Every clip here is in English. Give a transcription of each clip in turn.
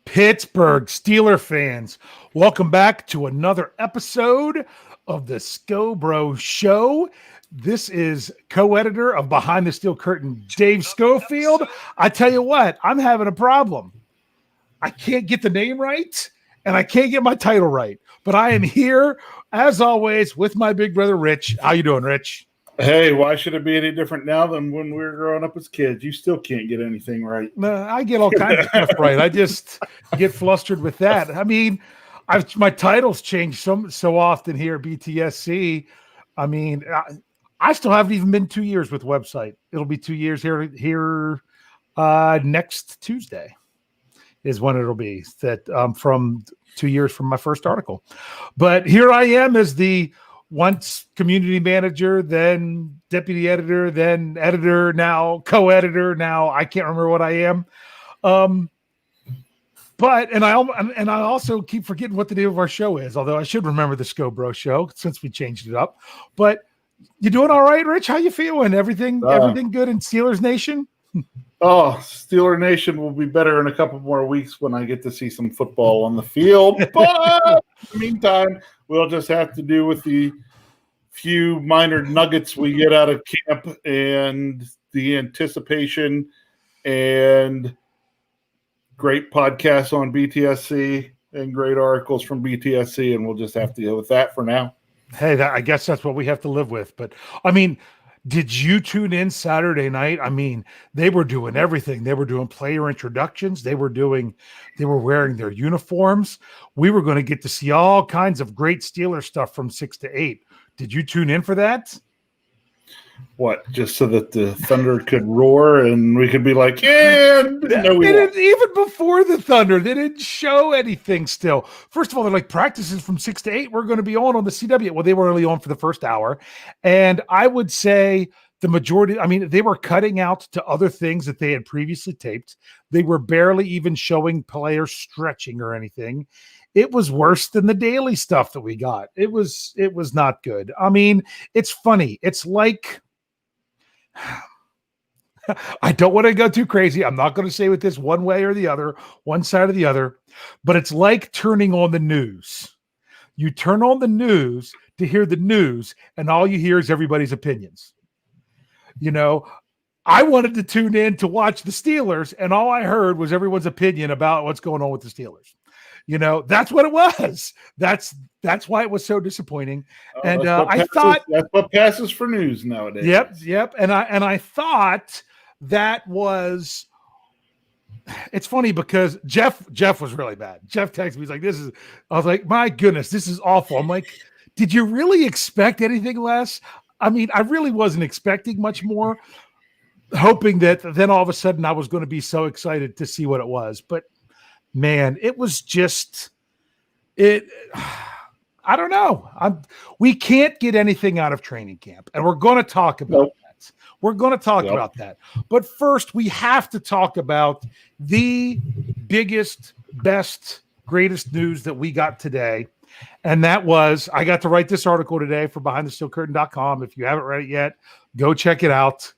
Pittsburgh Steeler fans, welcome back to another episode of the Scho Bro Show. This is co-editor of Behind the Steel Curtain, Dave Schofield. I tell you what, I'm having a problem. I can't get the name right, and I can't get my title right. But I am here, as always, with my big brother, Rich. How you doing, Rich? Hey, why should it be any different now than when we were growing up as kids? You still can't get anything right. I get all kinds of stuff right. I just get flustered with that. I mean, my titles change so often here at BTSC. I mean, I still haven't even been 2 years with the website. It'll be 2 years here next Tuesday is when it'll be that from 2 years from my first article. But here I am as the once community manager, then deputy editor, then editor, now co-editor. Now I can't remember what I am. But I also keep forgetting what the name of our show is, although I should remember the Scho Bro Show since we changed it up. But you doing all right, Rich? How you feeling? Everything good in Steelers Nation? Oh, Steeler Nation will be better in a couple more weeks when I get to see some football on the field. But in the meantime, we'll just have to do with the few minor nuggets we get out of camp and the anticipation and great podcasts on BTSC and great articles from BTSC, and we'll just have to deal with that for now. Hey, I guess that's what we have to live with. But, I mean, did you tune in Saturday night? I mean, they were doing everything. They were doing player introductions. They were wearing their uniforms. We were going to get to see all kinds of great Steeler stuff from 6 to 8. Did you tune in for that? What, just so that the thunder could roar and we could be like, yeah, no, we didn't. Even before the thunder, they didn't show anything still. First of all, they're like, practices from 6 to 8, we're going to be on the CW. Well, they were only on for the first hour. And I would say the majority, I mean, they were cutting out to other things that they had previously taped. They were barely even showing players stretching or anything. It was worse than the daily stuff that we got. It was not good. I mean, it's funny. It's like, I don't want to go too crazy. I'm not going to say with this one way or the other, one side or the other, but it's like turning on the news. You turn on the news to hear the news, and all you hear is everybody's opinions. You know, I wanted to tune in to watch the Steelers, and all I heard was everyone's opinion about what's going on with the Steelers. You know, that's what it was. That's why it was so disappointing. And I thought that's what passes for news nowadays. Yep. And I thought that was. It's funny because Jeff was really bad. Jeff texted me. He's like, I was like, my goodness, this is awful. I'm like, did you really expect anything less? I mean, I really wasn't expecting much more, hoping that then all of a sudden I was going to be so excited to see what it was. But man, it was just it. I don't know. We can't get anything out of training camp, and we're going to talk about that. We're going to talk about that. But first, we have to talk about the biggest, best, greatest news that we got today, and that was I got to write this article today for BehindTheSteelCurtain.com. If you haven't read it yet, go check it out.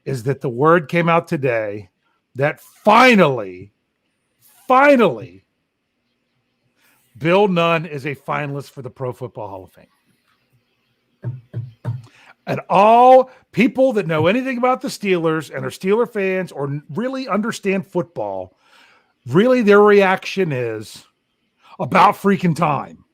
Is that the word came out today that finally, Bill Nunn is a finalist for the Pro Football Hall of Fame. And all people that know anything about the Steelers and are Steeler fans or really understand football, really their reaction is about freaking time.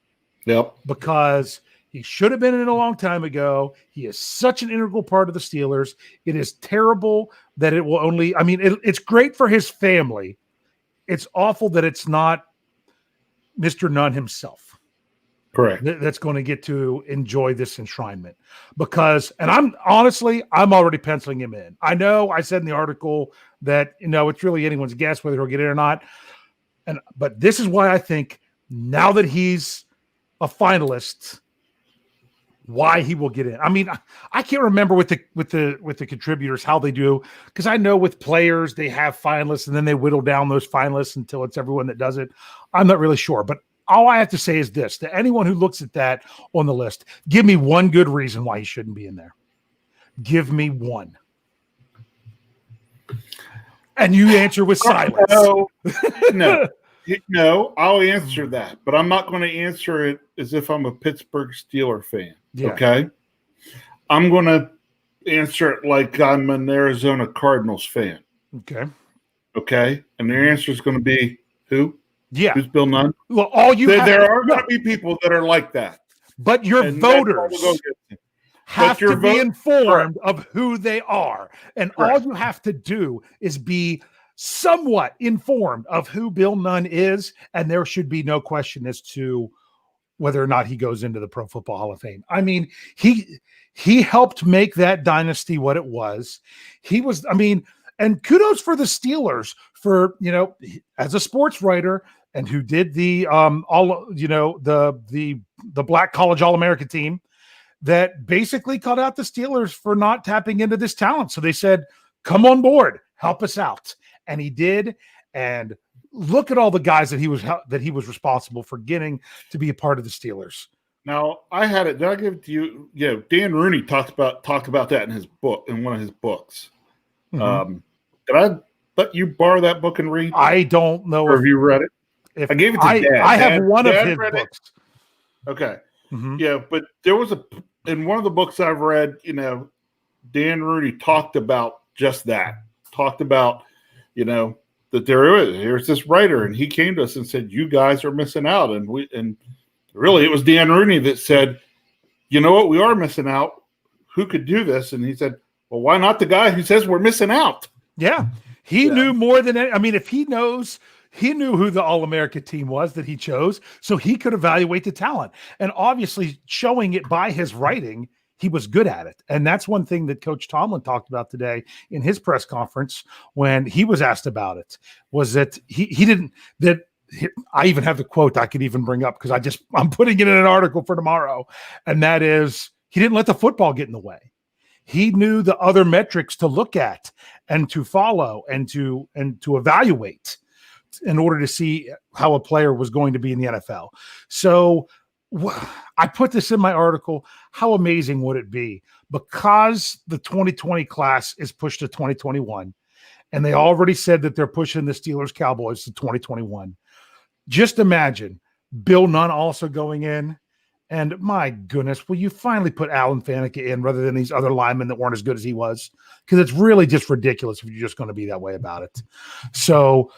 Yep. Because he should have been in a long time ago. He is such an integral part of the Steelers. It is terrible that it will only, I mean, it's great for his family. It's awful that it's not Mr. Nunn himself. Correct. That's going to get to enjoy this enshrinement because, and I'm already penciling him in. I know I said in the article that, it's really anyone's guess whether he'll get in or not. But this is why I think now that he's a finalist, why he will get in. I mean, I can't remember with the contributors how they do, because I know with players they have finalists and then they whittle down those finalists until it's everyone that does it. I'm not really sure, but all I have to say is this: to anyone who looks at that on the list, give me one good reason why he shouldn't be in there. Give me one. And you answer with silence. No. No, I'll answer that, but I'm not going to answer it as if I'm a Pittsburgh Steelers fan. Yeah. Okay? I'm going to answer it like I'm an Arizona Cardinals fan. Okay. Okay? And their answer is going to be who? Yeah. Who's Bill Nunn? Well, all you there are going to be people that are like that. But your voters have to be informed of who they are. And all you have to do is be somewhat informed of who Bill Nunn is, and there should be no question as to whether or not he goes into the Pro Football Hall of Fame. I mean, he helped make that dynasty what it was. He was, I mean, and kudos for the Steelers for, you know, as a sports writer and who did the the Black College All-American team that basically called out the Steelers for not tapping into this talent. So they said, come on board, help us out. And he did. And look at all the guys that he was responsible for getting to be a part of the Steelers. Now, I had it. Did I give it to you? Yeah, Dan Rooney talked about that in his book, in one of his books. Mm-hmm. Did I let you borrow that book and read? I don't know. Or have you read it? I gave it to Dad. I have one of his books. Okay. Mm-hmm. Yeah, but there was in one of the books I've read, you know, Dan Rooney talked about just that. Talked about, you know, that here's this writer, and he came to us and said, you guys are missing out. And really it was Dan Rooney that said, you know what, we are missing out. Who could do this? And he said, well, why not the guy who says we're missing out? Yeah. He knew more than I mean, if he knew who the All-America team was that he chose, so he could evaluate the talent. And obviously showing it by his writing, he was good at it. And that's one thing that Coach Tomlin talked about today in his press conference when he was asked about it, was that I even have the quote I could even bring up because I'm putting it in an article for tomorrow. And that is, he didn't let the football get in the way. He knew the other metrics to look at and to follow and to evaluate in order to see how a player was going to be in the NFL. So I put this in my article. How amazing would it be? Because the 2020 class is pushed to 2021, and they already said that they're pushing the Steelers Cowboys to 2021. Just imagine Bill Nunn also going in. And my goodness, will you finally put Alan Faneca in rather than these other linemen that weren't as good as he was? Because it's really just ridiculous if you're just going to be that way about it. So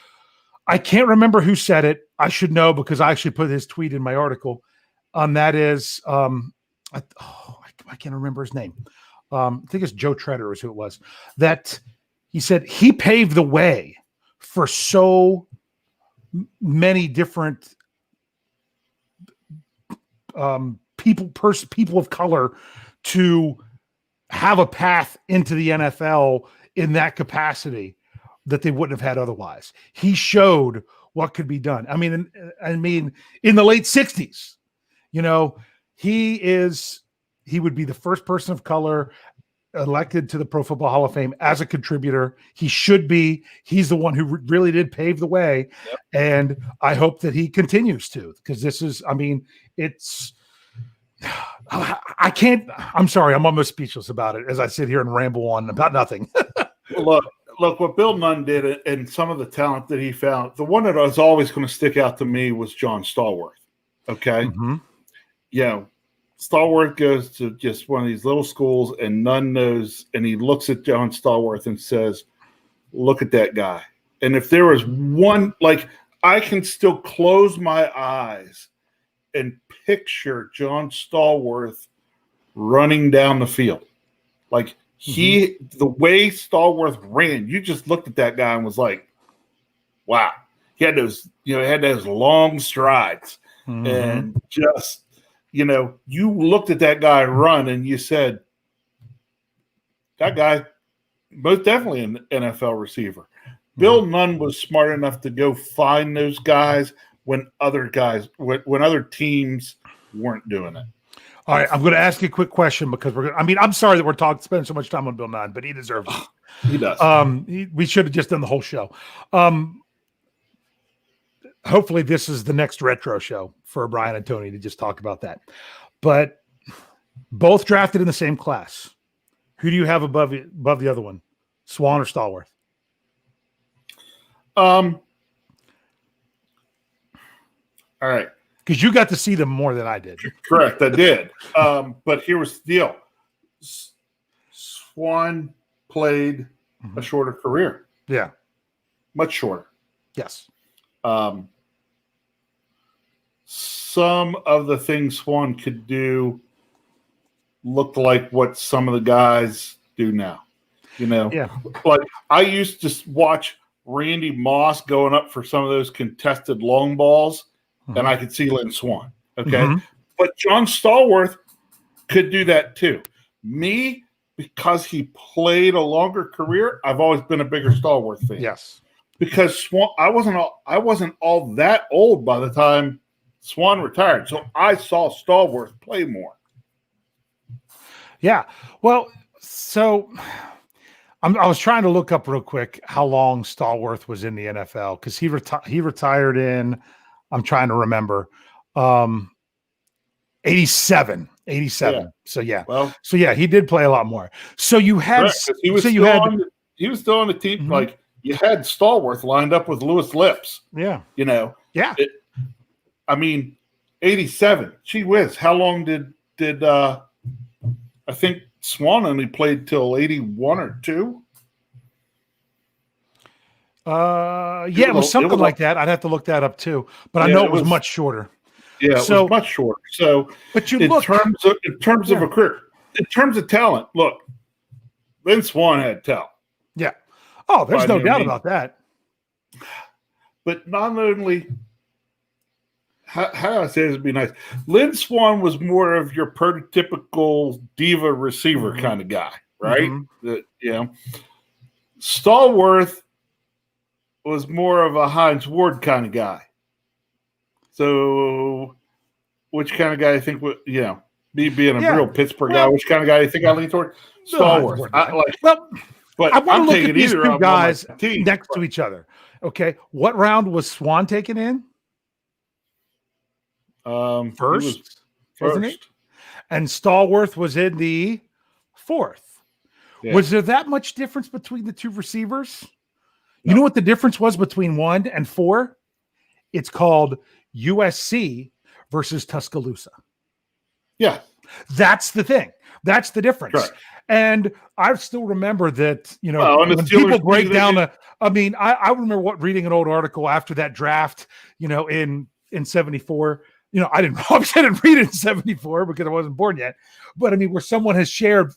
I can't remember who said it. I should know because I actually put his tweet in my article. That is, I can't remember his name. I think it's Joe Treader is who it was. That he said he paved the way for so many different people of color to have a path into the NFL in that capacity that they wouldn't have had otherwise. He showed what could be done. I mean, in the late 60s, you know, he would be the first person of color elected to the Pro Football Hall of Fame as a contributor. He should be. He's the one who really did pave the way. Yep. And I hope that he continues to, because this is, I mean, I'm sorry. I'm almost speechless about it as I sit here and ramble on about nothing. Look, what Bill Nunn did and some of the talent that he found, the one that was always going to stick out to me was John Stallworth. Okay. Mm-hmm. Yeah. Stallworth goes to just one of these little schools, and Nunn knows, and he looks at John Stallworth and says, look at that guy. And if there was one, like, I can still close my eyes and picture John Stallworth running down the field. Like, the way Stallworth ran, you just looked at that guy and was like, wow. He had those long strides and just, you know, you looked at that guy run and you said, that guy, most definitely an NFL receiver. Bill Nunn was smart enough to go find those guys when other teams weren't doing it. All right, I'm going to ask you a quick question because I'm sorry that we're spending so much time on Bill Nunn, but he deserves it. He does. We should have just done the whole show. Hopefully this is the next retro show for Brian and Tony to just talk about that. But both drafted in the same class. Who do you have above the other one? Swann or Stallworth? All right. Because you got to see them more than I did. Correct, I did. But here was the deal. Swann played a shorter career. Yeah. Much shorter. Yes. Some of the things Swann could do looked like what some of the guys do now. Yeah. Like I used to watch Randy Moss going up for some of those contested long balls, and I could see Lynn Swann. Okay. But John Stallworth could do that too. Me, because he played a longer career, I've always been a bigger Stallworth fan. Yes. Because Swann, I wasn't all that old by the time Swann retired. So I saw Stallworth play more. Yeah. Well, so I was trying to look up real quick how long Stallworth was in the NFL because he retired in, I'm trying to remember, 87. Yeah. So yeah. Well, he did play a lot more. So you had he was still on the team. Like you had Stallworth lined up with Louis Lips. Yeah. Yeah. 87. Gee whiz. How long did I think Swann only played till 81 or 2? It was something like that. I'd have to look that up too. But I know it was much shorter. Yeah, it was much shorter. So but in terms of a career, in terms of talent, look, Lynn Swann had talent. Yeah. Oh, there's no doubt about that. But not only how do I say this would be nice? Lynn Swann was more of your prototypical diva receiver kind of guy, right? Stallworth was more of a Heinz Ward kind of guy. So, which kind of guy I think would, me being a real Pittsburgh guy, which kind of guy I think I lean toward? Stallworth. I want to look at these two guys next to each other. Okay, what round was Swann taken in? First, wasn't he? And Stallworth was in the 4th. Yeah. Was there that much difference between the two receivers? No. You know what the difference was between 1 and 4? It's called USC versus Tuscaloosa. Yeah. That's the thing. That's the difference. Correct. And I still remember that, when people break down I remember reading an old article after that draft, in 74. I didn't read it in 74 because I wasn't born yet. But where someone has shared,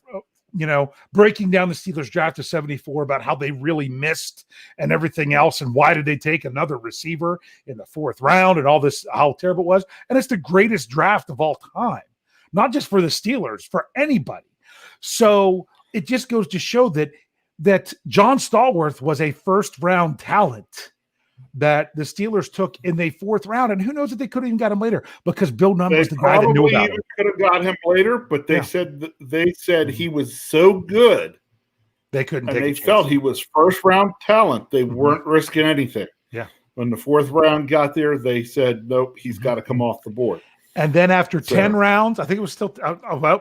breaking down the Steelers draft of 74 about how they really missed and everything else. And why did they take another receiver in the 4th round and all this, how terrible it was. And it's the greatest draft of all time, not just for the Steelers, for anybody. So it just goes to show that John Stallworth was a 1st round talent that the Steelers took in the 4th round, and who knows if they could have even got him later because Bill Nunn was the guy that knew about him. Could have got him later, but they said he was so good they couldn't. And they felt he was 1st round talent. They weren't risking anything. Yeah. When the 4th round got there, they said nope, he's got to come off the board. And then after 10 rounds, I think it was still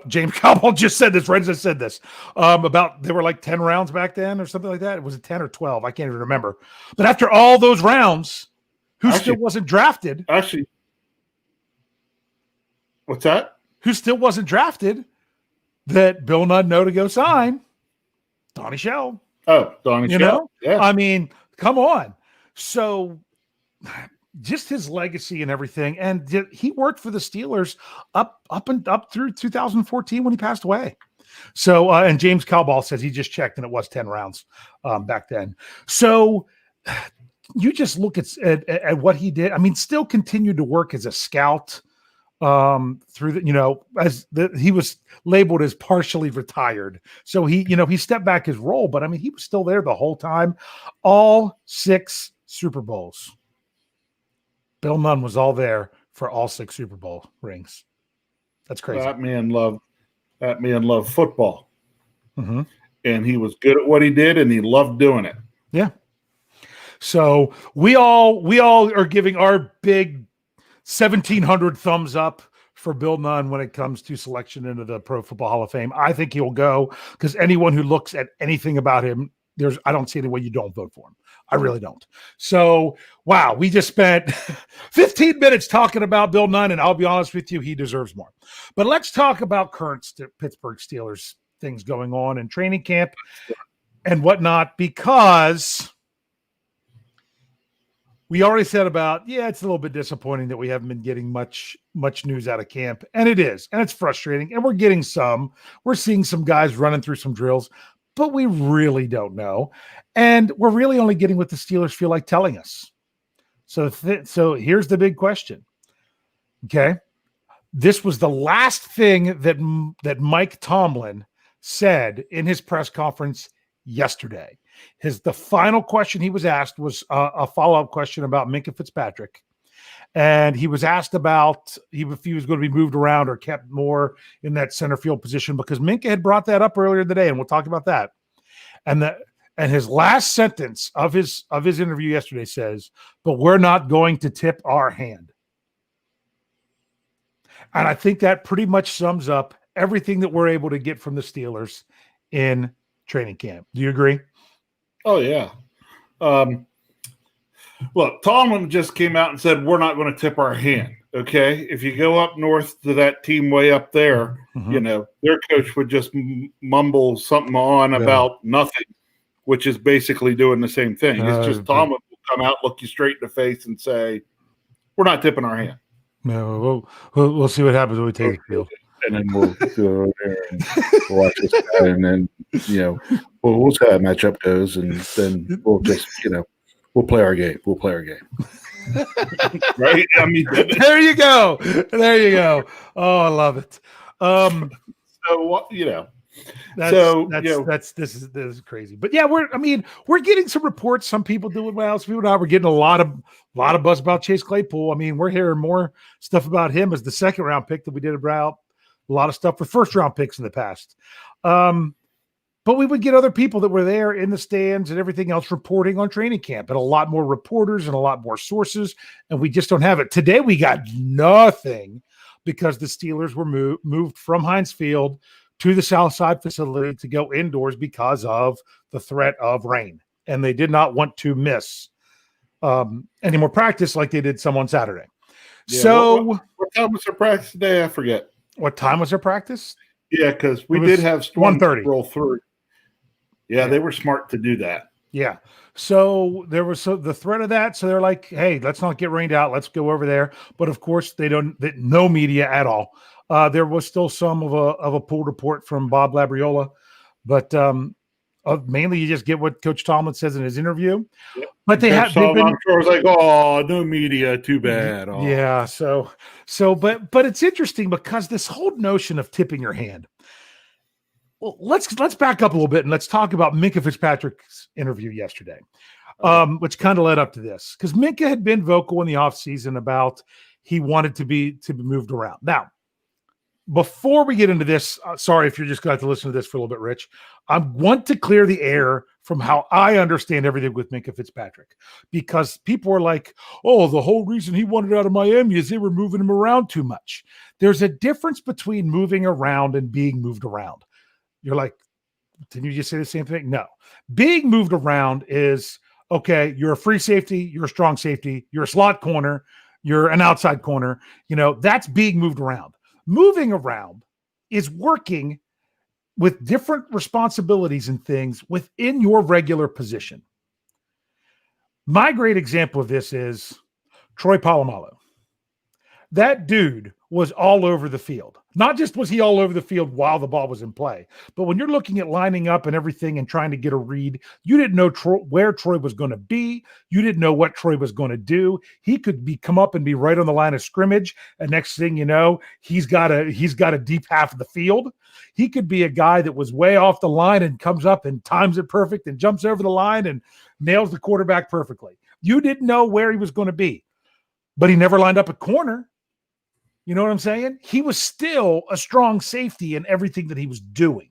James Cowell just said this. Renzo said this about there were like 10 rounds back then or something like that. It was 10 or 12. I can't even remember. But after all those rounds, still wasn't drafted? Actually, what's that? Who still wasn't drafted that Bill Nunn know to go sign? Donnie Shell. Oh, Donnie Shell. Yeah. Come on. So just his legacy and everything. And he worked for the Steelers up through 2014 when he passed away. So, and James Cowball says he just checked and it was 10 rounds back then. So you just look at what he did. Still continued to work as a scout through he was labeled as partially retired. So he stepped back his role, but he was still there the whole time. All 6 Super Bowls. Bill Nunn was all there for all 6 Super Bowl rings. That's crazy. That man loved football. And he was good at what he did, and he loved doing it. Yeah. So we all are giving our big 1,700 thumbs up for Bill Nunn when it comes to selection into the Pro Football Hall of Fame. I think he'll go because anyone who looks at anything about him, I don't see any way you don't vote for him. I really don't. So, wow, we just spent 15 minutes talking about Bill Nunn, and I'll be honest with you, he deserves more. But let's talk about current Pittsburgh Steelers things going on in training camp and whatnot, because we already said about, it's a little bit disappointing that we haven't been getting much news out of camp, and it is, and it's frustrating, and we're seeing some guys running through some drills, but we really don't know. And we're really only getting what the Steelers feel like telling us. So here's the big question. Okay. This was the last thing that Mike Tomlin said in his press conference yesterday. The final question he was asked was a follow-up question about Minkah Fitzpatrick. And he was asked about if he was going to be moved around or kept more in that center field position, because Minkah had brought that up earlier today, and we'll talk about that. And his last sentence of his interview yesterday says, "But we're not going to tip our hand." And I think that pretty much sums up everything that we're able to get from the Steelers in training camp. Do you agree? Oh, yeah. Look, Tomlin just came out and said, we're not going to tip our hand, okay? If you go up north to that team way up there, their coach would just mumble something on about nothing, which is basically doing the same thing. It's just Tomlin will come out, look you straight in the face and say, we're not tipping our hand. No, we'll see what happens when we take the field. And then we'll go over there and watch this guy, and then, we'll see how that matchup goes, and then we'll just, we'll play our game. We'll play our game. Right? I mean, there you go. Oh, I love it. This is crazy. But yeah, we're getting some reports. Some people doing well, some people not. We're getting a lot of buzz about Chase Claypool. I mean, we're hearing more stuff about him as the second round pick that we did about a lot of stuff for first round picks in the past. But we would get other people that were there in the stands and everything else reporting on training camp, and a lot more reporters and a lot more sources. And we just don't have it. Today we got nothing because the Steelers were moved from Heinz Field to the South Side facility to go indoors because of the threat of rain. And they did not want to miss any more practice like they did some on Saturday. Yeah, so what time was their practice today? I forget. What time was their practice? Yeah, because we did have storms 1:30 roll through. Yeah, they were smart to do that. Yeah. So there was the threat of that. So they're like, hey, let's not get rained out. Let's go over there. But of course, no media at all. There was still some of a pool report from Bob Labriola, but mainly you just get what Coach Tomlin says in his interview. Yep. But I'm sure it was like, oh, no media, too bad. Oh. Yeah. But it's interesting because this whole notion of tipping your hand. Well, let's back up a little bit and let's talk about Minkah Fitzpatrick's interview yesterday, which kind of led up to this, because Minkah had been vocal in the offseason about he wanted to be moved around. Now, before we get into this, sorry if you're just going to have to listen to this for a little bit, Rich. I want to clear the air from how I understand everything with Minkah Fitzpatrick, because people are like, oh, the whole reason he wanted out of Miami is they were moving him around too much. There's a difference between moving around and being moved around. You're like, didn't you just say the same thing? No. Being moved around is, okay, you're a free safety, you're a strong safety, you're a slot corner, you're an outside corner. That's being moved around. Moving around is working with different responsibilities and things within your regular position. My great example of this is Troy Polamalu. That dude was all over the field. Not just was he all over the field while the ball was in play, but when you're looking at lining up and everything and trying to get a read, you didn't know where Troy was going to be. You didn't know what Troy was going to do. He could come up and be right on the line of scrimmage, and next thing you know, he's got a deep half of the field. He could be a guy that was way off the line and comes up and times it perfect and jumps over the line and nails the quarterback perfectly. You didn't know where he was going to be, but he never lined up at corner. You know what I'm saying? He was still a strong safety in everything that he was doing.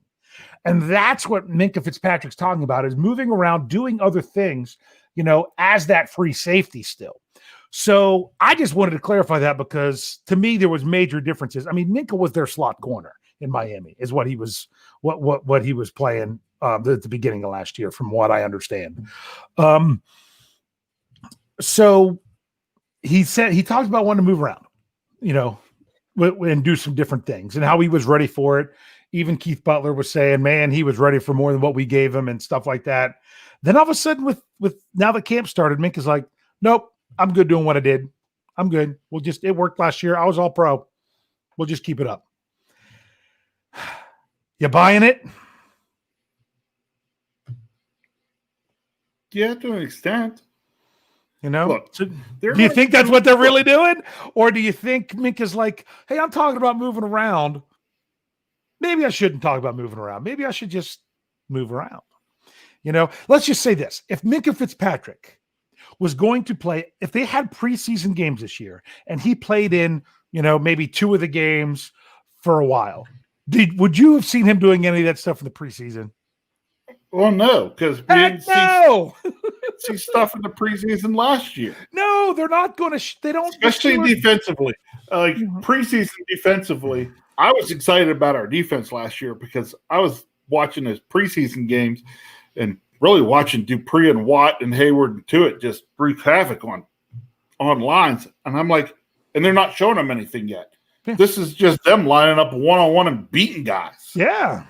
And that's what Minkah Fitzpatrick's talking about, is moving around, doing other things, as that free safety still. So I just wanted to clarify that, because to me, there was major differences. I mean, Minkah was their slot corner in Miami, is what he was, what he was playing at the beginning of last year, from what I understand. So he talked about wanting to move around, and do some different things and how he was ready for it. Even Keith Butler was saying, man, he was ready for more than what we gave him and stuff like that. Then all of a sudden with now that camp started, Minkah's like, nope, I'm good doing what I did. I'm good. It worked last year. I was all pro. We'll just keep it up. You buying it? Yeah, to an extent. Look, do you think that's what they're really doing? Or do you think Minkah's like, hey, I'm talking about moving around. Maybe I shouldn't talk about moving around. Maybe I should just move around. Let's just say this. If Minkah Fitzpatrick was going to play, if they had preseason games this year and he played in, maybe 2 of the games for a while, would you have seen him doing any of that stuff in the preseason? Well, no, because we didn't see stuff in the preseason last year. No, they're not going to. They don't, especially defensively. Preseason defensively, I was excited about our defense last year because I was watching his preseason games and really watching Dupree and Watt and Hayward and Tuitt just wreak havoc on lines, and I'm like, and they're not showing them anything yet. Yeah. This is just them lining up one-on-one and beating guys. Yeah.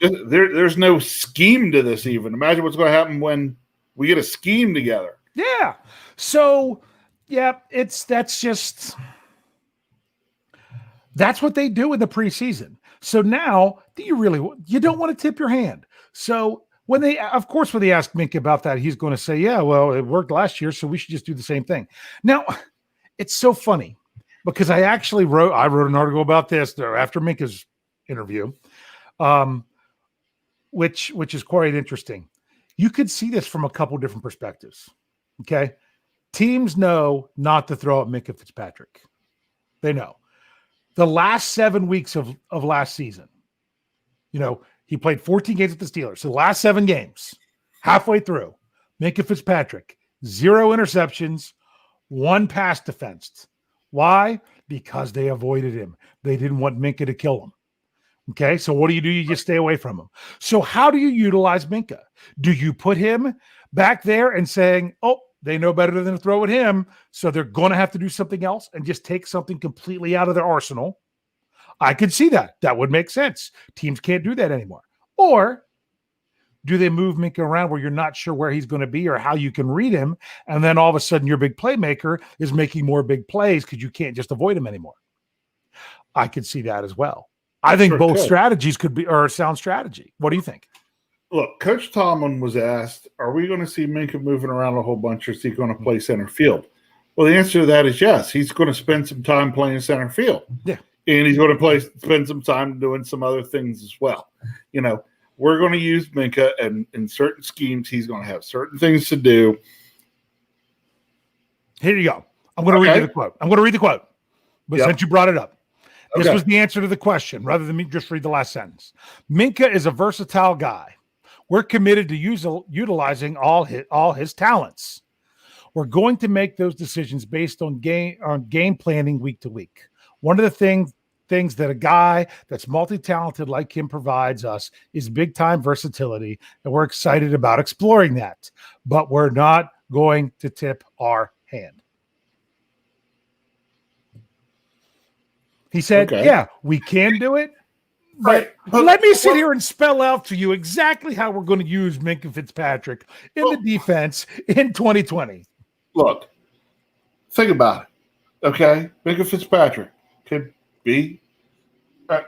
There's no scheme to this even. Imagine what's going to happen when we get a scheme together. Yeah. So, yeah, that's what they do in the preseason. So now, you don't want to tip your hand. So when they ask Minkah about that, he's going to say, yeah, well, it worked last year, so we should just do the same thing. Now, it's so funny because I wrote an article about this after Minkah's interview. Which is quite interesting. You could see this from a couple different perspectives. Okay. Teams know not to throw at Minkah Fitzpatrick. They know. The last 7 weeks of last season, he played 14 games with the Steelers. So the last 7 games, halfway through, Minkah Fitzpatrick, 0 interceptions, 1 pass defense. Why? Because they avoided him. They didn't want Minkah to kill him. Okay, so what do? You just stay away from him. So how do you utilize Minkah? Do you put him back there and saying, oh, they know better than to throw at him, so they're going to have to do something else and just take something completely out of their arsenal? I could see that. That would make sense. Teams can't do that anymore. Or do they move Minkah around where you're not sure where he's going to be or how you can read him, and then all of a sudden your big playmaker is making more big plays because you can't just avoid him anymore? I could see that as well. I think both strategies could be or sound strategy. What do you think? Look, Coach Tomlin was asked, are we going to see Minkah moving around a whole bunch or is he going to play center field? Well, the answer to that is yes. He's going to spend some time playing center field. Yeah. And he's going to spend some time doing some other things as well. We're going to use Minkah, and in certain schemes, he's going to have certain things to do. Here you go. I'm going to read you the quote. But since you brought it up. This was the answer to the question, rather than me just read the last sentence. Minkah is a versatile guy. We're committed to utilizing all his talents. We're going to make those decisions based on game planning week to week. One of the things that a guy that's multi-talented like him provides us is big-time versatility, and we're excited about exploring that. But we're not going to tip our hand. He said, yeah, we can do it, but let me sit here and spell out to you exactly how we're going to use Minkah Fitzpatrick in the defense in 2020. Look, think about it, okay? Minkah Fitzpatrick could be,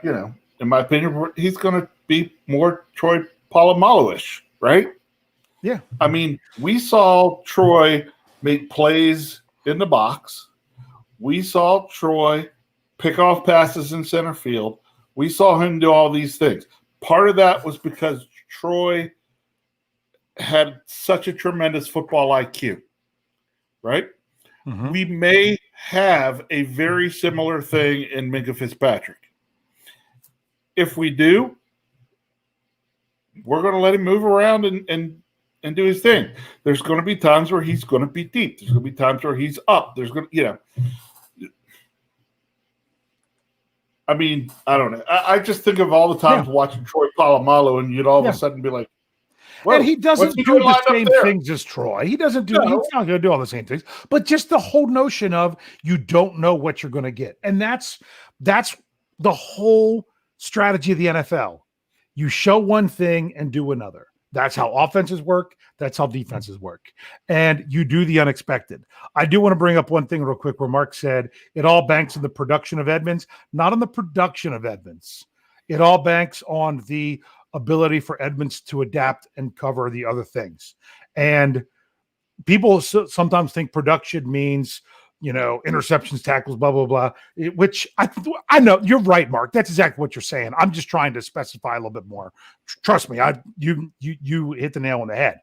in my opinion, he's going to be more Troy Polamalu-ish, right? Yeah. I mean, we saw Troy make plays in the box. We saw Troy pick off passes in center field. We saw him do all these things. Part of that was because Troy had such a tremendous football IQ, right? Mm-hmm. We may have a very similar thing in Minkah Fitzpatrick. If we do, we're going to let him move around and do his thing. There's going to be times where he's going to be deep. There's going to be times where he's up. There's going to, I mean, I don't know. I just think of all the times watching Troy Polamalu, and you'd all of a sudden be like, Whoa, and he doesn't what's he do doing the lined up same there? things as Troy. He doesn't do. No. He's not going to do all the same things. But just the whole notion of you don't know what you're going to get, and that's the whole strategy of the NFL. You show one thing and do another. That's how offenses work. That's how defenses work. And you do the unexpected. I do want to bring up one thing real quick where Mark said it all banks on the production of Edmonds, not on the production of Edmonds. It all banks on the ability for Edmonds to adapt and cover the other things. And people sometimes think production means, interceptions, tackles, blah, blah, blah, which I know you're right, Mark. That's exactly what you're saying. I'm just trying to specify a little bit more. Trust me, you hit the nail on the head.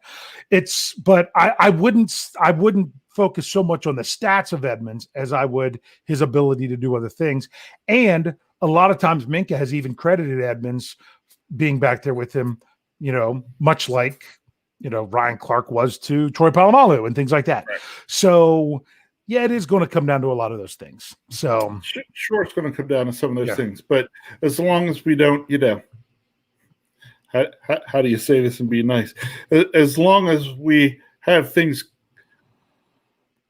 But I wouldn't focus so much on the stats of Edmonds as I would his ability to do other things. And a lot of times Minkah has even credited Edmonds being back there with him, much like, Ryan Clark was to Troy Polamalu and things like that. Right. So, yeah, it is going to come down to a lot of those things. So sure, it's going to come down to some of those things. But as long as we don't, how do you say this and be nice? As long as we have things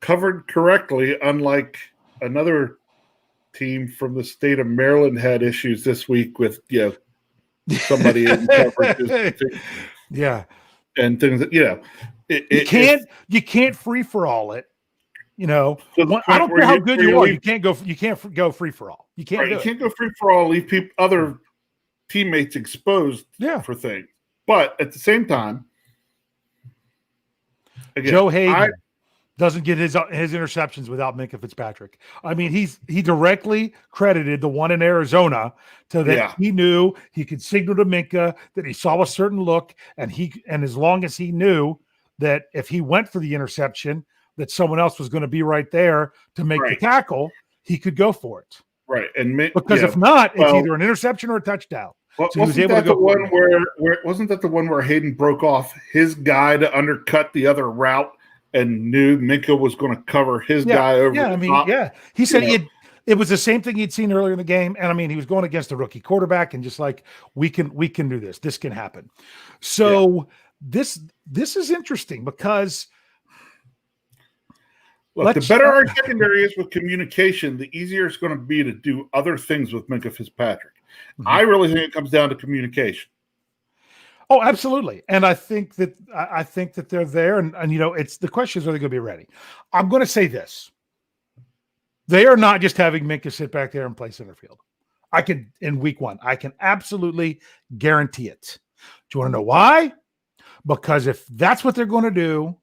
covered correctly, unlike another team from the state of Maryland had issues this week with, somebody in coverage. Yeah. And things that, you can't free for all it. I don't care how good you are. You can't go free for all. You can't. You can't go free for all. Leave other teammates exposed for things. But at the same time, again, Joe Hayden doesn't get his interceptions without Minkah Fitzpatrick. I mean, he directly credited the one in Arizona to that he knew he could signal to Minkah that he saw a certain look, and as long as he knew that if he went for the interception, that someone else was going to be right there to make the tackle, he could go for it. Right. And because if not, it's either an interception or a touchdown. Well, so wasn't that the one where Hayden broke off his guy to undercut the other route and knew Minkah was going to cover his guy over the top? He said it was the same thing he'd seen earlier in the game. And I mean, he was going against a rookie quarterback and just like, we can do this. This can happen. So this is interesting because look, the better our secondary is with communication, the easier it's going to be to do other things with Minkah Fitzpatrick. Mm-hmm. I really think it comes down to communication. Oh, absolutely. And I think that they're there. And it's the question is, are they going to be ready? I'm going to say this. They are not just having Minkah sit back there and play center field. In week 1, I can absolutely guarantee it. Do you want to know why? Because if that's what they're going to do,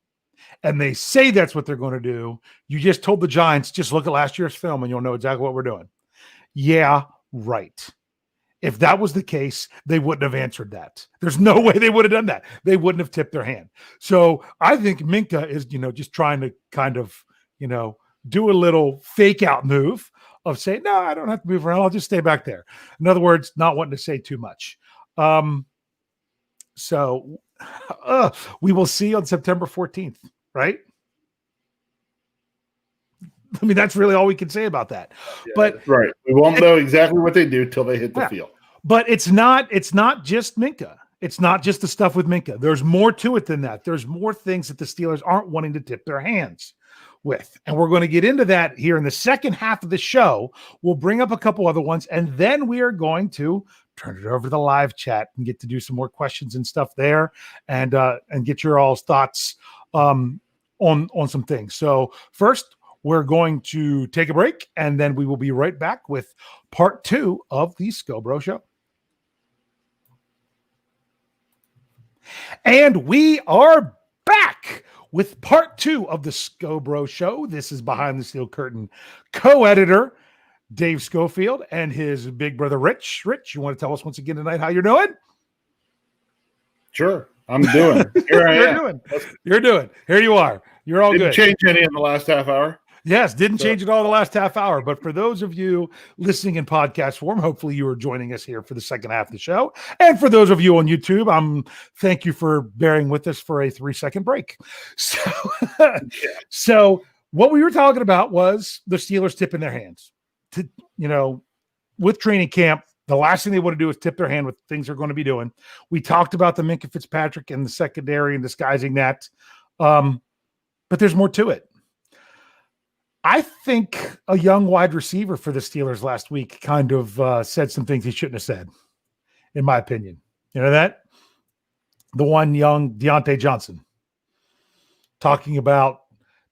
and they say that's what they're going to do, you just told the Giants, just look at last year's film and you'll know exactly what we're doing. Yeah, right. If that was the case, they wouldn't have answered that. There's no way they would have done that. They wouldn't have tipped their hand. So I think Minkah is, just trying to kind of, do a little fake out move of saying, no, I don't have to move around. I'll just stay back there. In other words, not wanting to say too much. So we will see on September 14th, right? I mean, that's really all we can say about that. Yeah, but right, we won't know exactly what they do till they hit the field. But it's not just Minkah. It's not just the stuff with Minkah. There's more to it than that. There's more things that the Steelers aren't wanting to tip their hands with. And we're going to get into that here in the second half of the show. We'll bring up a couple other ones, and then we are going to turn it over to the live chat and get to do some more questions and stuff there and get your all's thoughts on some things. So first, we're going to take a break, and then we will be right back with part 2 of the Scho Bro Show. And we are back with part 2 of the Scho Bro Show. This is Behind the Steel Curtain co-editor Dave Schofield and his big brother Rich. Rich, you want to tell us once again tonight how you're doing? Sure, I'm doing. Here I am. You're doing. Here you are. You're all Didn't good. Change any in the last half hour? Yes, didn't change it all the last half hour. But for those of you listening in podcast form, hopefully you are joining us here for the second half of the show. And for those of you on YouTube, thank you for bearing with us for a 3-second break. So what we were talking about was the Steelers tipping their hands. With training camp The last thing they want to do is tip their hand with things they're going to be doing. We talked about the Minkah Fitzpatrick and the secondary and disguising that. But there's more to it. I think a young wide receiver for the Steelers last week kind of said some things he shouldn't have said, in my opinion. You know that? The one young Deontay Johnson talking about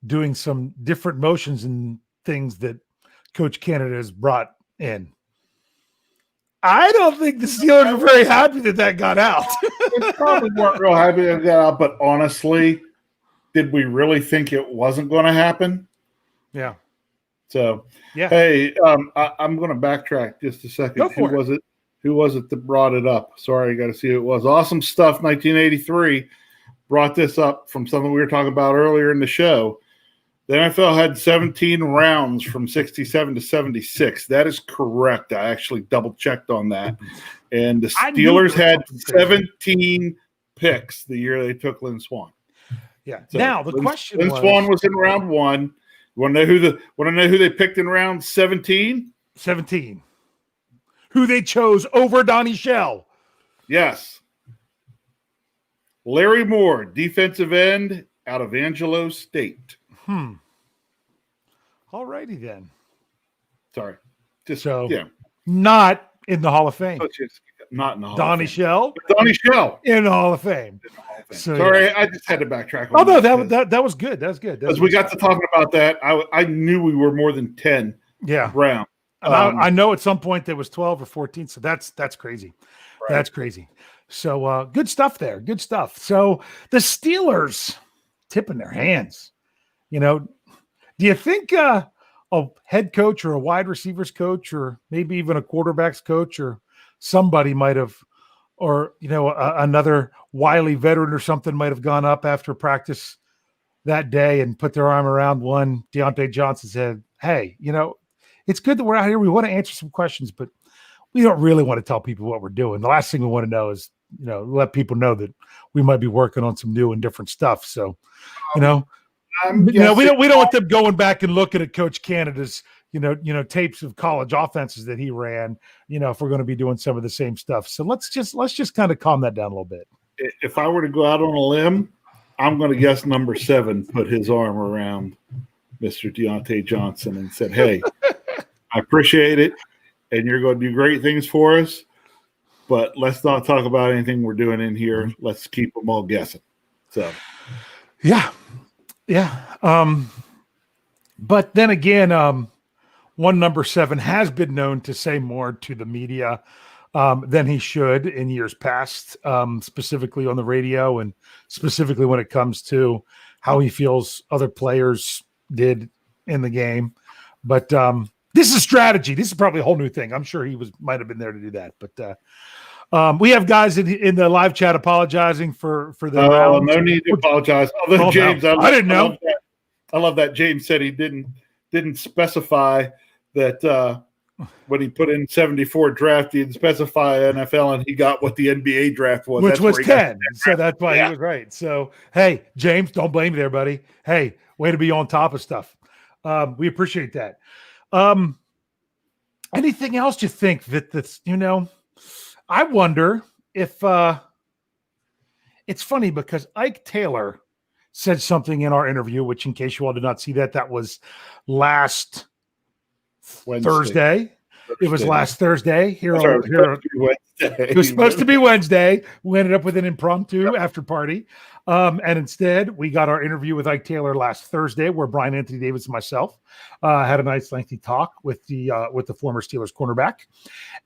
doing some different motions and things that Coach Canada has brought in. I don't think the Steelers are very happy that got out. They probably weren't real happy that got out, but honestly, did we really think it wasn't going to happen? Yeah. So, yeah. Hey, I'm going to backtrack just a second. Who was it? Who was it that brought it up? Sorry, I got to see who it was. Awesome Stuff 1983 brought this up from something we were talking about earlier in the show. The NFL had 17 rounds from 67 to 76. That is correct. I actually double-checked on that. And the Steelers had 17 picks the year they took Lynn Swann. Yeah. So now, the question was... Lynn Swann was in round 1. You want to know who they picked in round 17? 17. Who they chose over Donnie Shell. Yes. Larry Moore, defensive end out of Angelo State. All righty then. Sorry. Not in the Hall of Fame. Not in the Hall Donnie of Fame. Shell? Donnie Shell. In the Hall of Fame. So, sorry, I just had to backtrack. Oh, no, that was good. That was good. Because we got to talking about that. I knew we were more than 10 rounds. I know at some point there was 12 or 14, so that's crazy. Right. That's crazy. So good stuff there. Good stuff. So the Steelers tipping their hands. You know, do you think a head coach or a wide receivers coach or maybe even a quarterbacks coach or somebody might have, or, you know, another wily veteran or something might have gone up after practice that day and put their arm around one Deontay Johnson, said, hey, you know, it's good that we're out here. We want to answer some questions, but we don't really want to tell people what we're doing. The last thing we want to know is, you know, let people know that we might be working on some new and different stuff. So, you know, we don't want them going back and looking at Coach Canada's, you know, tapes of college offenses that he ran, you know, if we're going to be doing some of the same stuff. So let's just kind of calm that down a little bit. If I were to go out on a limb, I'm going to guess number 7 put his arm around Mr. Deontay Johnson and said, hey, I appreciate it, and you're going to do great things for us, but let's not talk about anything we're doing in here. Let's keep them all guessing. So, yeah. But then again, one number 7 has been known to say more to the media than he should in years past, specifically on the radio and specifically when it comes to how he feels other players did in the game. But this is strategy. This is probably a whole new thing. I'm sure he might have been there to do that. But we have guys in the live chat apologizing for the rounds. No need to apologize. Although James, I didn't know. I love that James said he didn't specify that when he put in 74 draft, he didn't specify NFL, and he got what the NBA draft was, which was 10. So that's why he was right. So hey, James, don't blame me there, buddy. Hey, way to be on top of stuff. We appreciate that. Anything else you think that's, you know, I wonder if it's funny because Ike Taylor said something in our interview, which in case you all did not see that was last Thursday. It was last Thursday. It was supposed to be Wednesday. We ended up with an impromptu after party. And instead, we got our interview with Ike Taylor last Thursday, where Brian Anthony Davis and myself had a nice lengthy talk with the former Steelers cornerback.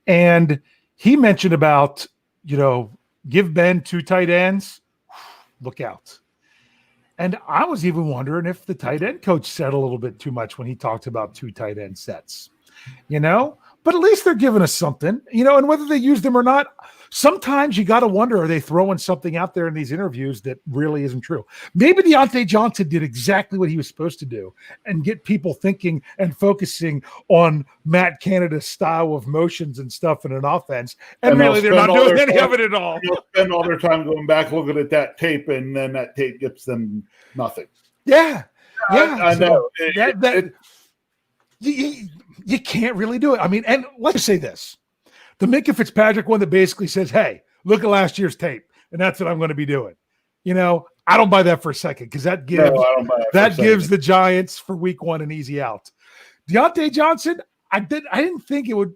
And he mentioned about, you know, give Ben 2 tight ends, look out. And I was even wondering if the tight end coach said a little bit too much when he talked about 2 tight end sets, you know, but at least they're giving us something, you know, and whether they use them or not, sometimes you got to wonder, are they throwing something out there in these interviews that really isn't true? Maybe Deontay Johnson did exactly what he was supposed to do and get people thinking and focusing on Matt Canada's style of motions and stuff in an offense. And really, they're not doing any of it at all. They'll spend all their time going back, looking at that tape, and then that tape gets them nothing. Yeah. I know. You can't really do it. I mean, and let's say this. The Minkah Fitzpatrick one that basically says, hey, look at last year's tape, and that's what I'm going to be doing. I don't buy that for a second because that gives the Giants for week 1 an easy out. Deontay Johnson, I didn't think it would,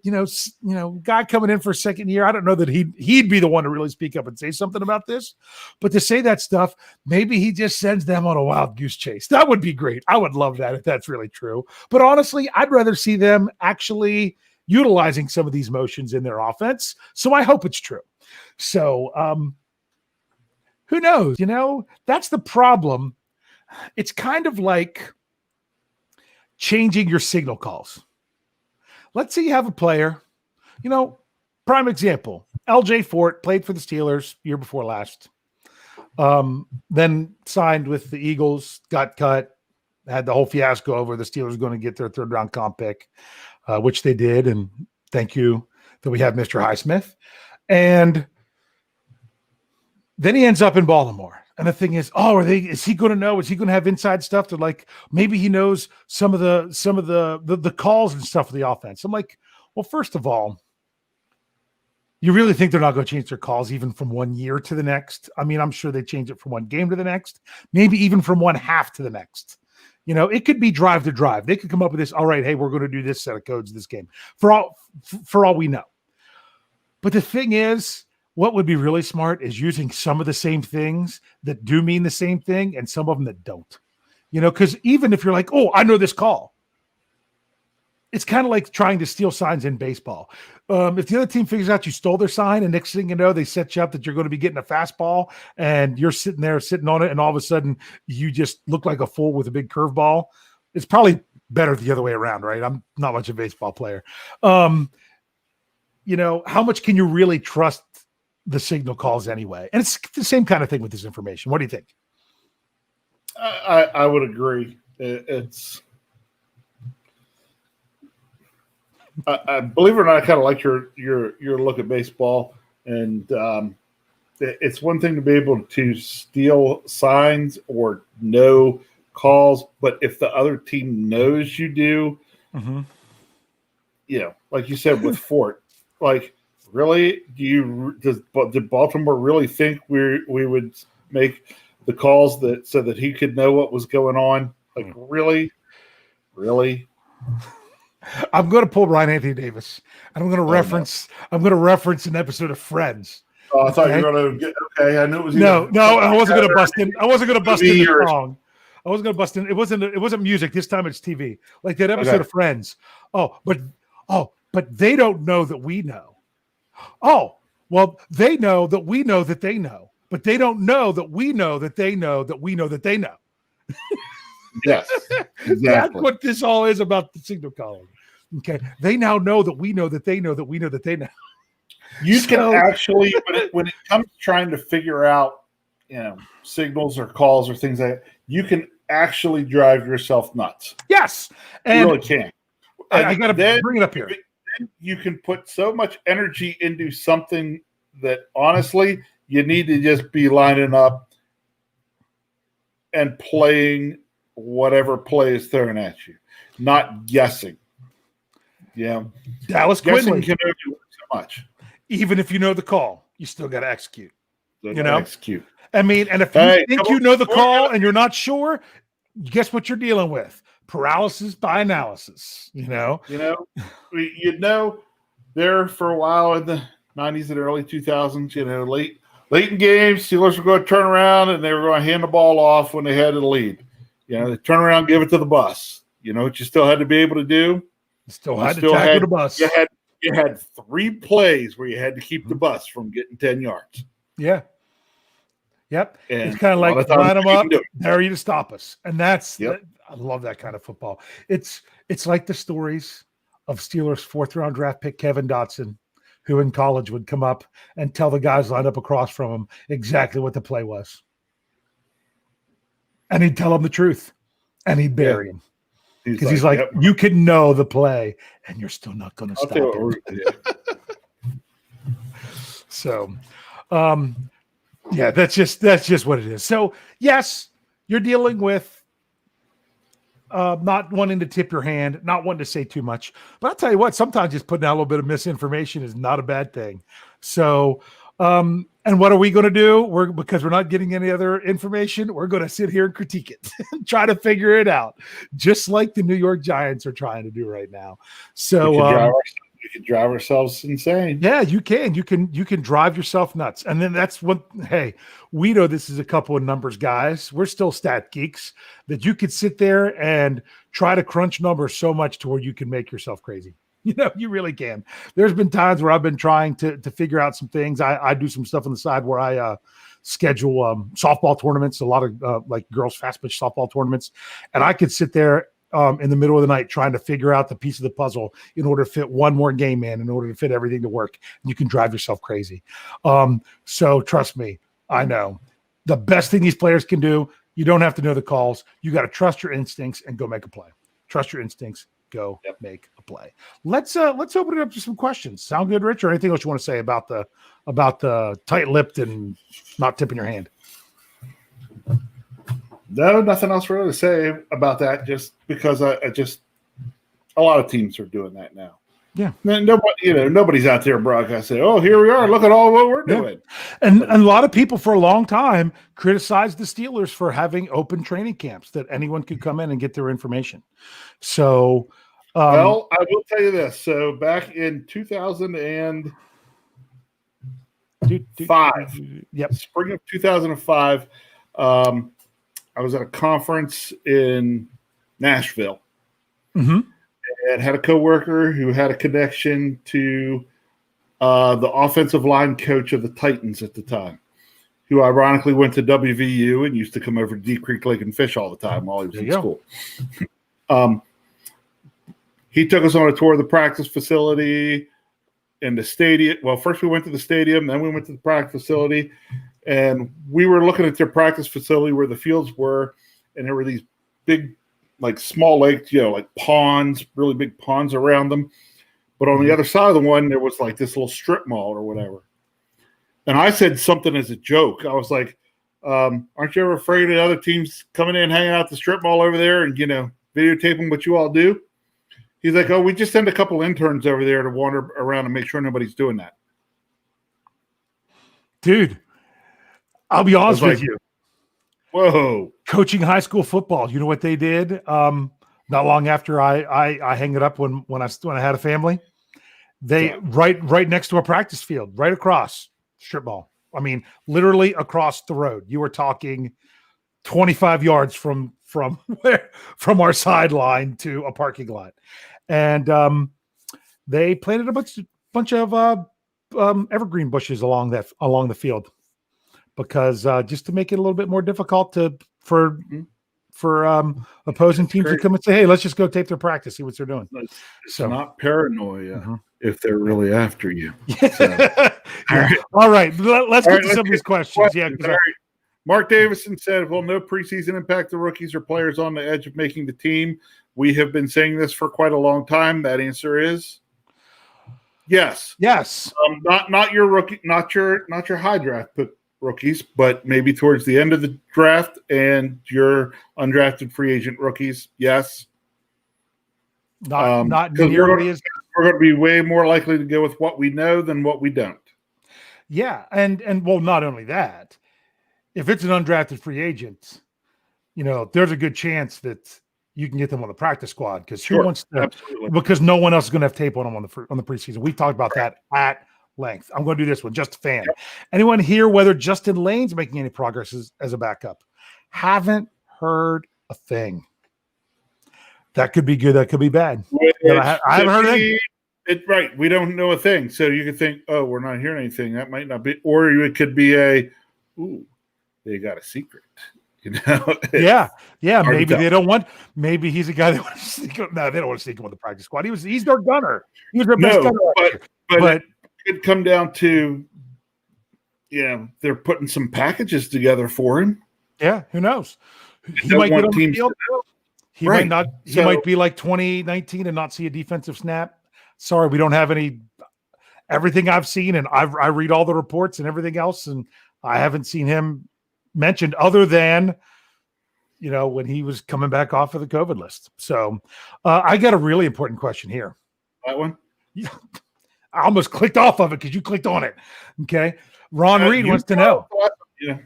guy coming in for a second year. I don't know that he'd be the one to really speak up and say something about this, but to say that stuff, maybe he just sends them on a wild goose chase. That would be great. I would love that if that's really true. But honestly, I'd rather see them actually utilizing some of these motions in their offense. So I hope it's true. So who knows? That's the problem. It's kind of like changing your signal calls. Let's say you have a player, prime example, LJ Fort played for the Steelers year before last, then signed with the Eagles, got cut, had the whole fiasco over the Steelers going to get their 3rd round comp pick, which they did. And thank you that we have Mr. Highsmith. And then he ends up in Baltimore. And the thing is, is he going to know? Is he going to have inside stuff to maybe he knows some of the calls and stuff of the offense? I'm like, well, first of all, you really think they're not going to change their calls even from one year to the next? I mean, I'm sure they change it from one game to the next, maybe even from one half to the next. It could be drive to drive. They could come up with this. All right, hey, we're going to do this set of codes this game for all we know. But the thing is, what would be really smart is using some of the same things that do mean the same thing and some of them that don't. Because even if you're like, oh, I know this call, it's kind of like trying to steal signs in baseball. If the other team figures out you stole their sign and next thing you know, they set you up that you're going to be getting a fastball and you're sitting on it and all of a sudden you just look like a fool with a big curveball. It's probably better the other way around, right? I'm not much of a baseball player. How much can you really trust the signal calls anyway? And it's the same kind of thing with this information. What do you think? I would agree. I believe it or not, I kind of like your look at baseball, and it's one thing to be able to steal signs or know calls, but if the other team knows you do, like you said with Fort, really, did Baltimore really think we would make the calls so that he could know what was going on? Really? I'm going to pull Ryan Anthony Davis, and I'm going to reference an episode of Friends. Oh, I thought you were going to get okay. I knew it was no. I wasn't going to bust in. I wasn't going to bust in the song. I wasn't going to bust in. It wasn't music. This time it's TV, like that episode of Friends. But they don't know that we know. Oh, well, they know that we know that they know, but they don't know that we know that they know that we know that they know. Yes, exactly. That's what this all is about the signal calling. Okay. They now know that we know that they know that we know that they know. You can actually, when it comes to trying to figure out, signals or calls or things like that, you can actually drive yourself nuts. Yes. And you really can. I got to bring it up here. You can put so much energy into something that honestly you need to just be lining up and playing whatever play is thrown at you, not guessing. Dallas guessing Quinley can only do so much. Even if you know the call, you still got to execute. Execute. I mean, and if you think you know the call and you're not sure, guess what you're dealing with? Paralysis by analysis. There for a while in the 90s and early 2000s, late in games, Steelers were going to turn around and they were going to hand the ball off when they had the lead. They turn around, give it to the bus. What you still had to be able to do? You still had to tackle the bus. You had 3 plays where you had to keep the bus from getting 10 yards. Yeah. Yep. And it's kind of like line them up, dare you to stop us. And that's I love that kind of football. It's like the stories of Steelers 4th round draft pick Kevin Dotson, who in college would come up and tell the guys lined up across from him exactly what the play was. And he'd tell them the truth. And he'd bury him. Because he's like, you can know the play, and you're still not going to stop it. So, that's just what it is. So, yes, you're dealing with not wanting to tip your hand, not wanting to say too much. But I'll tell you what, sometimes just putting out a little bit of misinformation is not a bad thing. So, and what are we going to do? Because we're not getting any other information, we're going to sit here and critique it and try to figure it out, just like the New York Giants are trying to do right now. So we could drive ourselves insane. Yeah, you can. You can drive yourself nuts. And then that's what, hey, we know this is a couple of numbers, guys. We're still stat geeks, that you could sit there and try to crunch numbers so much to where you can make yourself crazy. You really can. There's been times where I've been trying to figure out some things. I do some stuff on the side where I schedule softball tournaments, a lot of like girls fast pitch softball tournaments. And I could sit there in the middle of the night trying to figure out the piece of the puzzle in order to fit one more game in order to fit everything to work. You can drive yourself crazy. So trust me, I know. The best thing these players can do, you don't have to know the calls. You got to trust your instincts and go make a play. Trust your instincts. Go make a play. Let's open it up to some questions. Sound good, Rich? Or anything else you want to say about the tight-lipped and not tipping your hand? No, nothing else really to say about that. Just because I a lot of teams are doing that now. Yeah, nobody's out there broadcasting. Oh, here we are. Look at all what we're doing. And a lot of people for a long time criticized the Steelers for having open training camps that anyone could come in and get their information. So. Well, I will tell you this. So back in 2005, spring of 2005, I was at a conference in Nashville, and had a coworker who had a connection to the offensive line coach of the Titans at the time, who ironically went to WVU and used to come over to Deep Creek Lake and fish all the time while he was in school. He took us on a tour of the practice facility and the stadium. Well, first we went to the stadium, then we went to the practice facility, and we were looking at their practice facility where the fields were, and there were these big, like small lakes, like ponds, really big ponds around them. But on the other side of the one, there was like this little strip mall or whatever. And I said something as a joke. I was like, aren't you ever afraid of other teams coming in, hanging out at the strip mall over there and, videotaping what you all do? He's like, oh, we just send a couple interns over there to wander around and make sure nobody's doing that. Dude, I'll be honest with you. Whoa. Coaching high school football, you know what they did? Not long after I hang it up when I had a family. They right next to a practice field, right across strip mall. I mean, literally across the road. You were talking 25 yards from our sideline to a parking lot. And they planted a bunch of evergreen bushes along the field, because just to make it a little bit more difficult for opposing teams to come and say, hey, let's just go tape their practice, see what they're doing. It's not paranoia if they're really after you. All right. Let's get to some of these questions. Yeah. Mark Davison said, will no preseason impact the rookies or players on the edge of making the team? We have been saying this for quite a long time. That answer is yes. Yes. Not your rookie, not your high draft rookies, but maybe towards the end of the draft and your undrafted free agent rookies. Yes. Not nearly as we're going to be way more likely to go with what we know than what we don't. Yeah, and well, not only that, if it's an undrafted free agent, there's a good chance that you can get them on the practice squad, because who wants to? Absolutely. Because no one else is going to have tape on them on the preseason. We talked about that at length. I'm going to do this one. Just a fan. Yep. Anyone here whether Justin Lane's making any progress as a backup? Haven't heard a thing. That could be good. That could be bad. I haven't heard anything. Right. We don't know a thing. So you could think, oh, we're not hearing anything. That might not be, or it could be they got a secret. Yeah. Maybe they don't want. Maybe he's a guy that wants to sneak him. No, they don't want to sneak him on the practice squad. He's their gunner. He was their best gunner. But it could come down to, they're putting some packages together for him. Yeah, who knows? He might get on the field. He might not. He might be like 2019 and not see a defensive snap. Sorry, we don't have any. Everything I've seen, and I read all the reports and everything else, and I haven't seen him mentioned other than, when he was coming back off of the COVID list. So I got a really important question here. That one? I almost clicked off of it because you clicked on it. Okay. Ron Reed wants to know. Yeah.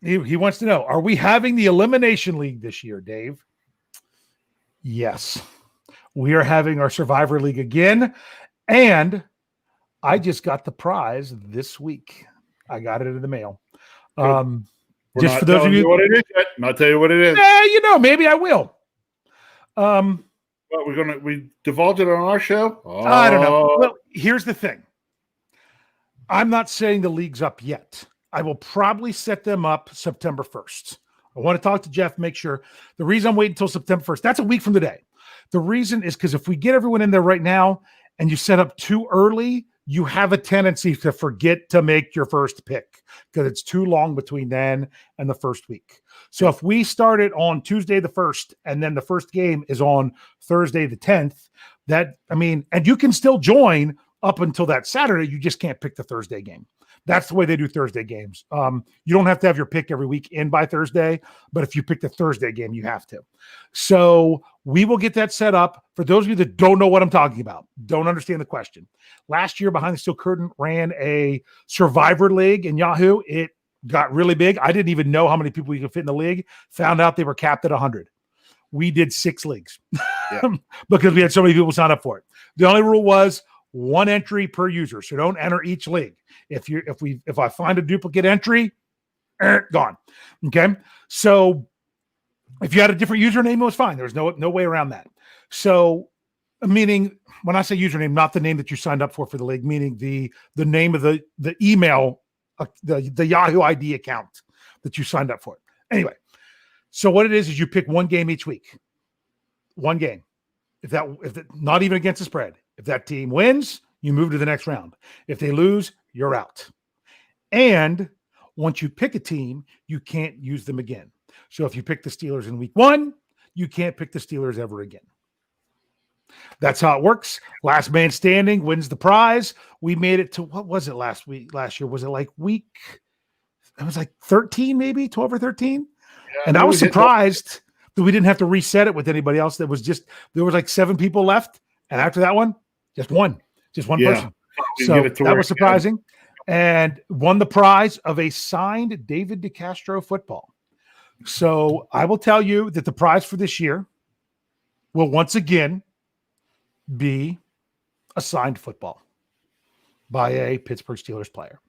He wants to know, are we having the Elimination League this year, Dave? Yes. We are having our Survivor League again. And I just got the prize this week. I got it in the mail. Just for those of you, what it is yet. Not tell you what it is. Maybe I will. But we divulge it on our show. I don't know. Well, here's the thing. I'm not saying the league's up yet. I will probably set them up September 1st. I want to talk to Jeff, make sure. The reason I'm waiting until September 1st, that's a week from today. The reason is because if we get everyone in there right now and you set up too early, you have a tendency to forget to make your first pick because it's too long between then and the first week. So if we start it on Tuesday the 1st and then the first game is on Thursday the 10th, and you can still join up until that Saturday, you just can't pick the Thursday game. That's the way they do Thursday games. You don't have to have your pick every week in by Thursday, but if you pick the Thursday game, you have to. So we will get that set up. For those of you that don't know what I'm talking about, don't understand the question. Last year, Behind the Steel Curtain ran a Survivor League in Yahoo. It got really big. I didn't even know how many people you could fit in the league. Found out they were capped at 100. We did 6 leagues because we had so many people sign up for it. The only rule was 1 entry per user. So don't enter each league. If I find a duplicate entry, gone. Okay. So if you had a different username, it was fine. There was no way around that. So meaning when I say username, not the name that you signed up for the league, meaning the name of the email, the Yahoo ID account that you signed up for. Anyway, so what it is you pick 1 game each week. 1 game. If not even against the spread. If that team wins, you move to the next round. If they lose, you're out. And once you pick a team, you can't use them again. So if you pick the Steelers in week 1, you can't pick the Steelers ever again. That's how it works. Last man standing wins the prize. We made it to, what was it last year? Was it like it was like 13, maybe 12 or 13. Yeah, and I was surprised that we didn't have to reset it with anybody else. There was like 7 people left. And after that one, just one person. So that was surprising. And won the prize of a signed David DeCastro football. So I will tell you that the prize for this year will once again be a signed football by a Pittsburgh Steelers player.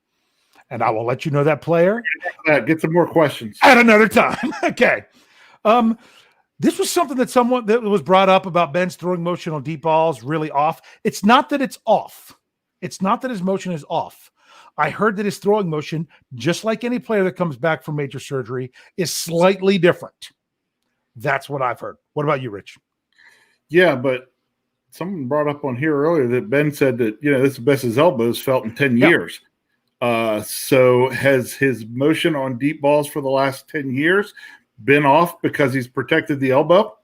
And I will let you know that player. Get some more questions at another time. Okay. This was something that was brought up about Ben's throwing motion on deep balls really off. It's not that it's off. It's not that his motion is off. I heard that his throwing motion, just like any player that comes back from major surgery, is slightly different. That's what I've heard. What about you, Rich? Yeah, but someone brought up on here earlier that Ben said that, this is the best his elbows felt in 10 years. So has his motion on deep balls for the last 10 years been off because he's protected the elbow?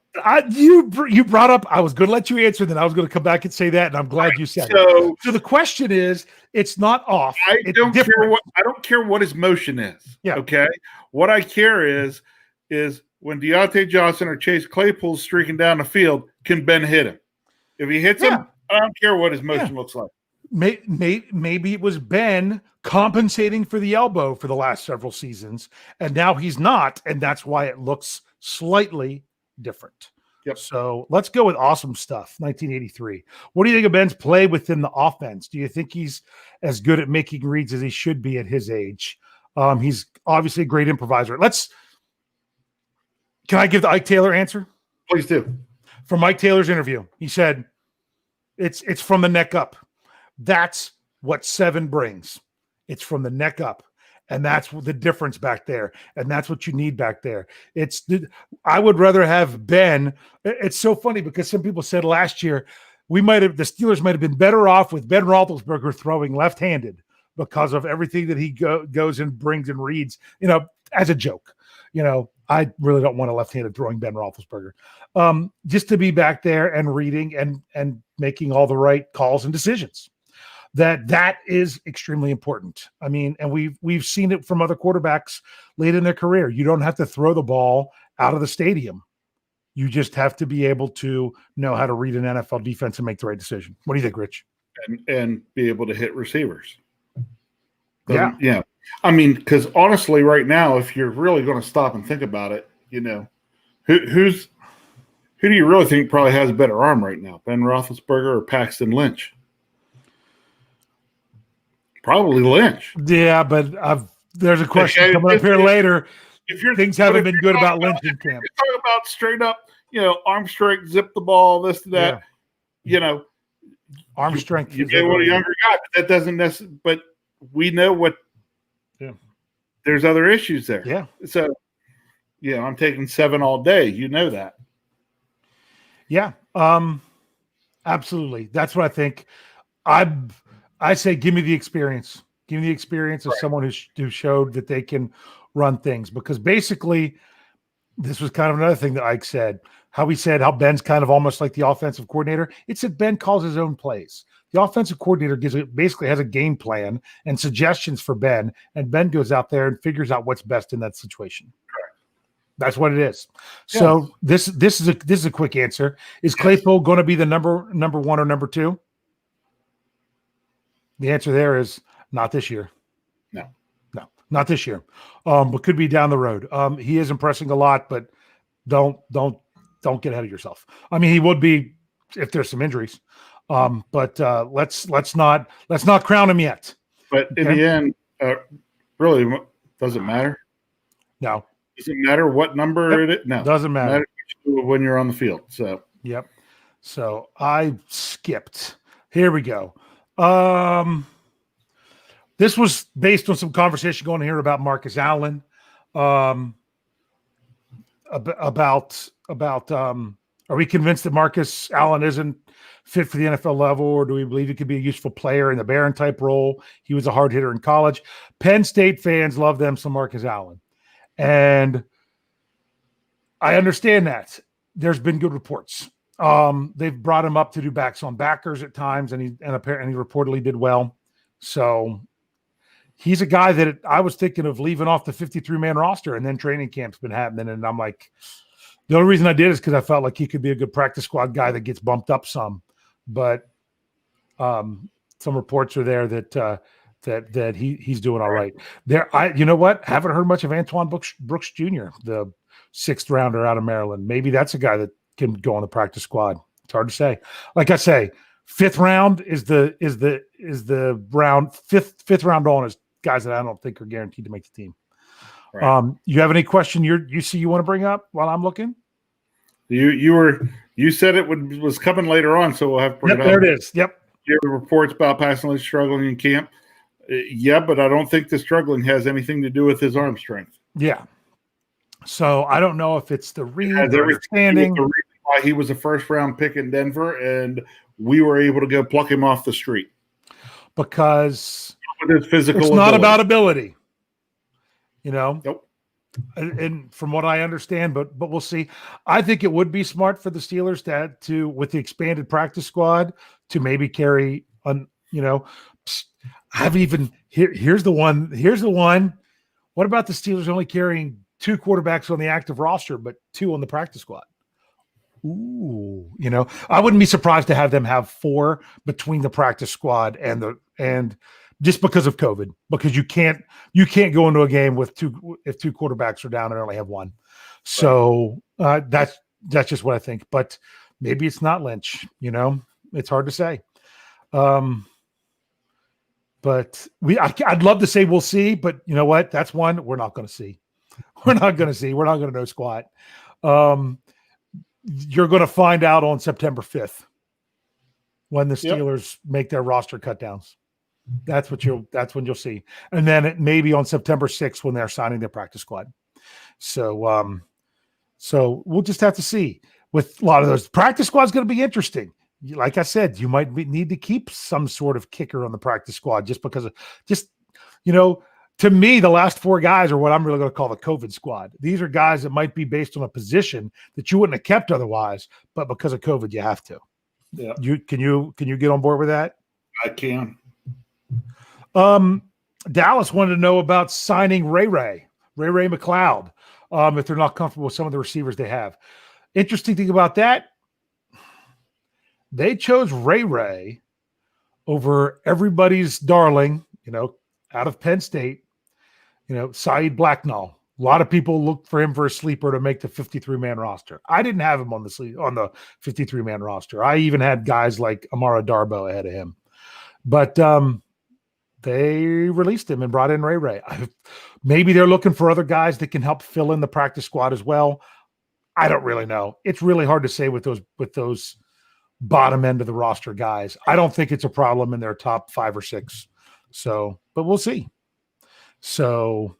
You brought up, I was going to let you answer, then I was going to come back and say that, and I'm glad you said it. So the question is, it's not off. I don't care what his motion is. Yeah. Okay. What I care is when Deontay Johnson or Chase Claypool's streaking down the field, can Ben hit him? If he hits him, I don't care what his motion looks like. Maybe it was Ben compensating for the elbow for the last several seasons, and now he's not, and that's why it looks slightly different. Yep. So let's go with awesome stuff. 1983. What do you think of Ben's play within the offense? Do you think he's as good at making reads as he should be at his age? He's obviously a great improviser. Can I give the Ike Taylor answer? Please do. From Mike Taylor's interview, he said, it's from the neck up. That's what 7 brings. It's from the neck up. And that's the difference back there. And that's what you need back there. I would rather have Ben. It's so funny because some people said last year, the Steelers might have been better off with Ben Roethlisberger throwing left-handed because of everything that he goes and brings and reads, as a joke. I really don't want a left-handed throwing Ben Roethlisberger. Just to be back there and reading and making all the right calls and decisions. that is extremely important. I mean, and we've seen it from other quarterbacks late in their career. You don't have to throw the ball out of the stadium. You just have to be able to know how to read an NFL defense and make the right decision. What do you think, Rich? And be able to hit receivers. Yeah. Yeah. I mean, because honestly, right now, if you're really going to stop and think about it, who do you really think probably has a better arm right now, Ben Roethlisberger or Paxton Lynch? Probably Lynch. Yeah, but there's a question coming up here later. Things haven't been good about Lynch in camp. You're talking about straight up, arm strength, zip the ball, this to that. Yeah. Arm strength. You get a younger guy, but that doesn't necessarily. But we know what. Yeah. There's other issues there. Yeah. So, I'm taking 7 all day. You know that. Yeah. Absolutely. That's what I think. I say, give me the experience. Give me the experience of someone who showed that they can run things, because basically this was kind of another thing that Ike said, how Ben's kind of almost like the offensive coordinator. It's that Ben calls his own plays. The offensive coordinator basically has a game plan and suggestions for Ben, and Ben goes out there and figures out what's best in that situation. Correct. That's what it is. So this is a quick answer. Is Claypool going to be the number 1 or number 2? The answer there is not this year. No, not this year. But could be down the road. He is impressing a lot, but don't get ahead of yourself. I mean, he would be if there's some injuries. But let's not crown him yet. But in the end, really, does it matter? No. Does it matter what number it is? No, doesn't matter when you're on the field. So yep. So I skipped. Here we go. This was based on some conversation going here about Marcus Allen, about are we convinced that Marcus Allen isn't fit for the NFL level, or do we believe he could be a useful player in the Barron type role? He was a hard hitter in college. Penn State fans love them some Marcus Allen, and I understand that. There's been good reports. They've brought him up to do backs on backers at times, and apparently reportedly did well. So he's a guy that I was thinking of leaving off the 53-man roster, and then training camp's been happening. And I'm like, the only reason I did is because I felt like he could be a good practice squad guy that gets bumped up some. But some reports are there that he's doing all right. You know what? Haven't heard much of Antoine Brooks Jr., the 6th rounder out of Maryland. Maybe that's a guy that can go on the practice squad. It's hard to say. Like I say, 5th round is the round. 5th round on is guys that I don't think are guaranteed to make the team. Right. You have any question you want to bring up while I'm looking? You said it was coming later on, so we'll have to bring it up. There it is. Yep. You have reports about Paxton struggling in camp. Yeah, but I don't think the struggling has anything to do with his arm strength. Yeah. So I don't know if it's the understanding why he was a 1st-round pick in Denver, and we were able to go pluck him off the street because with his physical. It's not about ability, Nope. And from what I understand, but we'll see. I think it would be smart for the Steelers to with the expanded practice squad to maybe carry on. Here's the one. What about the Steelers only carrying 2 quarterbacks on the active roster, but 2 on the practice squad? Ooh, I wouldn't be surprised to have them have 4 between the practice squad and just because of COVID, because you can't go into a game with 2 if 2 quarterbacks are down and only have 1. So that's just what I think. But maybe it's not Lynch. It's hard to say. But I'd love to say we'll see, but you know what? That's one we're not going to see. We're not going to see. We're not going to know squat. You're going to find out on September 5th when the Steelers make their roster cutdowns. That's when you'll see. And then it may be on September 6th when they're signing their practice squad. So we'll just have to see. With a lot of those, practice squad is going to be interesting. Like I said, you might need to keep some sort of kicker on the practice squad just because of to me, the last 4 guys are what I'm really going to call the COVID squad. These are guys that might be based on a position that you wouldn't have kept otherwise, but because of COVID, you have to. Yeah. Can you get on board with that? I can. Dallas wanted to know about signing RayRay McCloud, if they're not comfortable with some of the receivers they have. Interesting thing about that, they chose RayRay over everybody's darling, out of Penn State, Saeed Blacknall. A lot of people looked for him for a sleeper to make the 53-man roster. I didn't have him on the 53-man roster. I even had guys like Amara Darboh ahead of him. But they released him and brought in RayRay. Maybe they're looking for other guys that can help fill in the practice squad as well. I don't really know. It's really hard to say with those bottom end of the roster guys. I don't think it's a problem in their top 5 or 6. So, but we'll see. So,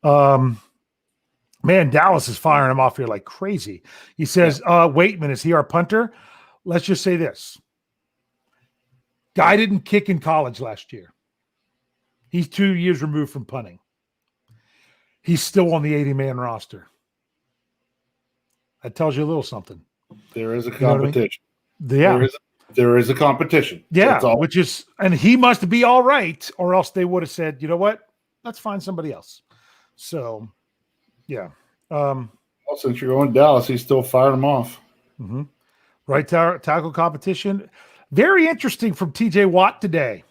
man, Dallas is firing him off here like crazy. He says, Waitman, is he our punter? Let's just say this. Guy didn't kick in college last year. He's 2 years removed from punting. He's still on the 80-man roster. That tells you a little something. There is a competition. Yeah. There is a competition. Yeah, and he must be all right, or else they would have said, you know what? Let's find somebody else. So, yeah. Well, since you're going to Dallas, he's still firing them off. Mm-hmm. Right tackle competition. Very interesting from TJ Watt today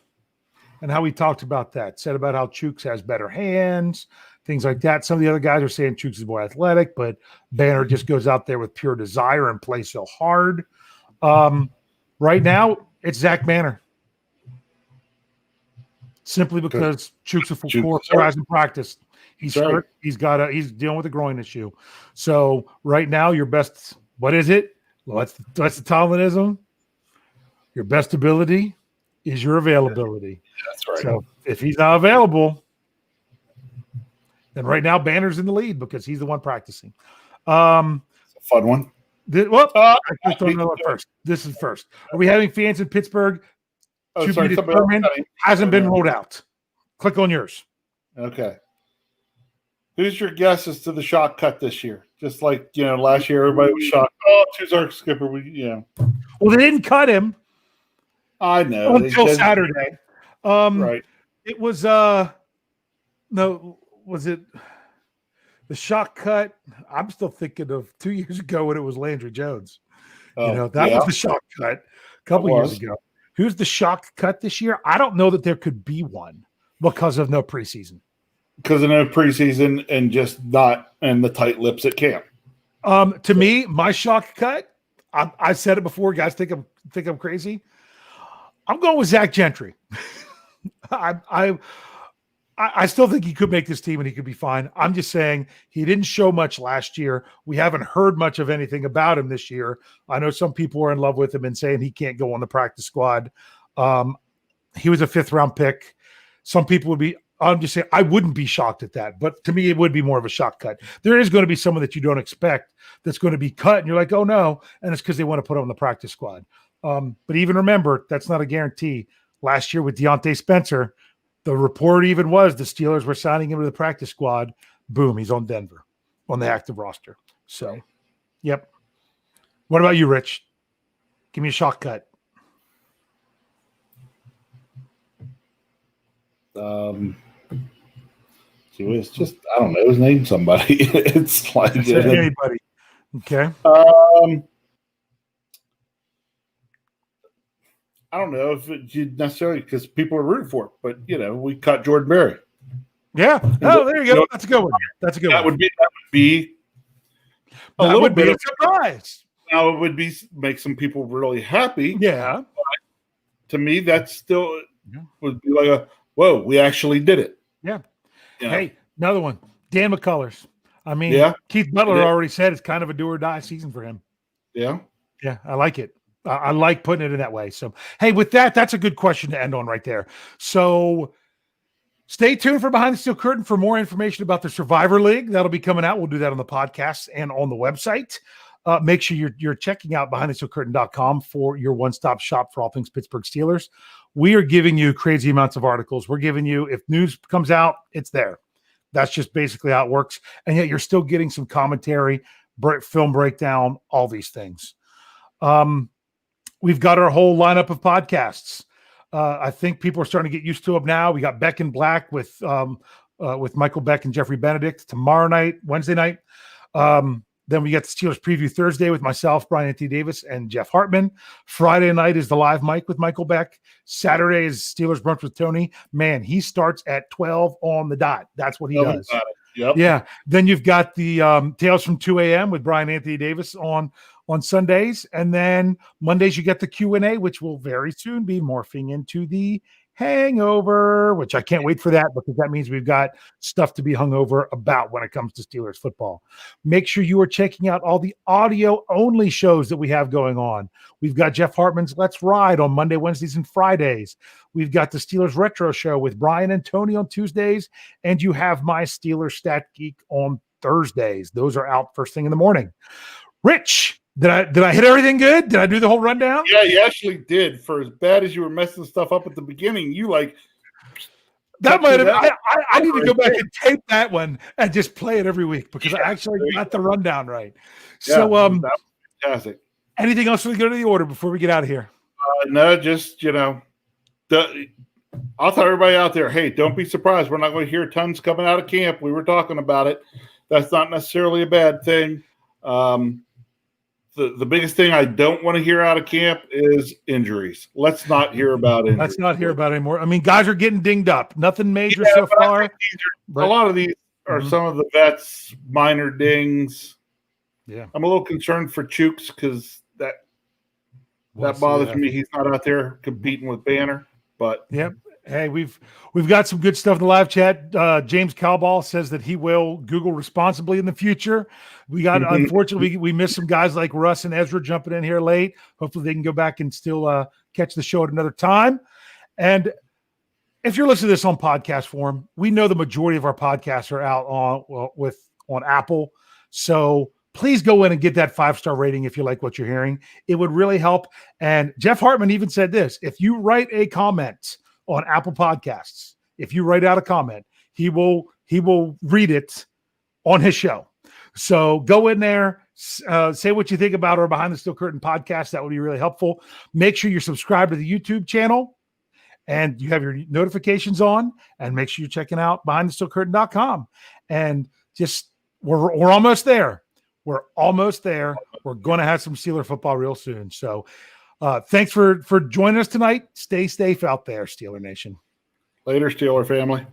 and how he talked about that. Said about how Chooks has better hands, things like that. Some of the other guys are saying Chooks is more athletic, but Banner just goes out there with pure desire and plays so hard. Right now, it's Zach Banner. Simply because Chooks is full core hasn't practiced. He's hurt. He's dealing with a groin issue. So right now, your best, what is it? Well, that's the Tomlinism. Your best ability is your availability. That's right. So if he's not available, then right now Banner's in the lead because he's the one practicing. It's a fun one. I just don't know it first. This is first. Are we having fans in Pittsburgh? Hasn't been rolled out. Click on yours. Okay. Who's your guess as to the shot cut this year? Just like, last year everybody was shocked. Oh, choose our skipper. Well, they didn't cut him. I know. Until Saturday. Right. It was was it the shot cut? I'm still thinking of 2 years ago when it was Landry Jones. That was the shot cut a couple years ago. Who's the shock cut this year? I don't know that there could be one because of no preseason. Because of no preseason and just not and the tight lips at camp. To me, my shock cut, I said it before, guys think I'm crazy. I'm going with Zach Gentry. I still think he could make this team and he could be fine. I'm just saying he didn't show much last year. We haven't heard much of anything about him this year. I know some people are in love with him and saying he can't go on the practice squad. He was a 5th-round pick. Some people would be – I'm just saying I wouldn't be shocked at that. But to me, it would be more of a shock cut. There is going to be someone that you don't expect that's going to be cut, and you're like, oh, no, and it's because they want to put him on the practice squad. But even remember, that's not a guarantee. Last year with Deontay Spencer – the report even was the Steelers were signing him to the practice squad. Boom, he's on Denver on the active roster. So, yep. What about you, Rich? Give me a shot cut. It's just, I don't know. It was named somebody. It's like anybody. Okay. I don't know if you necessarily because people are rooting for it, but we cut Jordan Berry. Yeah. Oh, there you go. That's a good one. That's a good one. That would be a little bit of a surprise. Now it would make some people really happy. Yeah. But to me, that still would be like whoa, we actually did it. Yeah. Hey, another one. Dan McCullers. I mean, Keith Butler already said it's kind of a do or die season for him. Yeah. Yeah, I like it. I like putting it in that way. So, hey, with that, that's a good question to end on right there. So stay tuned for Behind the Steel Curtain for more information about the Survivor League. That'll be coming out. We'll do that on the podcast and on the website. Make sure you're checking out BehindTheSteelCurtain.com for your one-stop shop for all things Pittsburgh Steelers. We are giving you crazy amounts of articles. We're giving you, if news comes out, it's there. That's just basically how it works. And yet you're still getting some commentary, film breakdown, all these things. We've got our whole lineup of podcasts. I think people are starting to get used to them now. We got Beck and Black with Michael Beck and Jeffrey Benedict tomorrow night, Wednesday night. Then we get the Steelers preview Thursday with myself, Brian Anthony Davis, and Jeff Hartman. Friday night is the live mic with Michael Beck. Saturday is Steelers brunch with Tony. Man, he starts at 12 on the dot. That's what he does. Yep. Yeah. Then you've got the Tales from 2 a.m. with Brian Anthony Davis on Sundays. And then Mondays you get the Q&A, which will very soon be morphing into the Hangover, which I can't wait for that, because that means we've got stuff to be hungover about when it comes to Steelers football. Make sure you are checking out all the audio-only shows that we have going on. We've got Jeff Hartman's Let's Ride on Monday, Wednesdays, and Fridays. We've got the Steelers Retro Show with Brian and Tony on Tuesdays, and you have my Steelers Stat Geek on Thursdays. Those are out first thing in the morning. Rich, did I hit everything good? Did I do the whole rundown? Yeah, you actually did. For as bad as you were messing stuff up at the beginning, you that might have. I need to go back and tape that one and just play it every week, because I actually got the rundown right. Yeah, so, that was fantastic. Anything else we go to the order before we get out of here? No, just I'll tell everybody out there, hey, don't be surprised. We're not going to hear tons coming out of camp. We were talking about it. That's not necessarily a bad thing. The biggest thing I don't want to hear out of camp is injuries. Let's not hear about injuries. Let's not hear about it anymore. I mean, guys are getting dinged up. Nothing major so far. A lot of these are some of the vets, minor dings. Yeah. I'm a little concerned for Chooks, because that bothers me. He's not out there competing with Banner. But yep. Hey, we've got some good stuff in the live chat. James Cowball says that he will Google responsibly in the future. We got unfortunately we missed some guys like Russ and Ezra jumping in here late. Hopefully they can go back and still catch the show at another time. And if you're listening to this on podcast form, we know the majority of our podcasts are out on Apple. So please go in and get that 5-star rating if you like what you're hearing. It would really help. And Jeff Hartman even said this: if you write a comment on Apple Podcasts, if you write out a comment, he will read it on his show. So go in there, say what you think about our Behind the Steel Curtain podcast. That would be really helpful. Make sure you're subscribed to the YouTube channel and you have your notifications on, and make sure you're checking out BehindTheSteelCurtain.com. And just, we're almost there. We're almost there. We're going to have some Steeler football real soon. So thanks for joining us tonight. Stay safe out there, Steeler Nation. Later, Steeler family.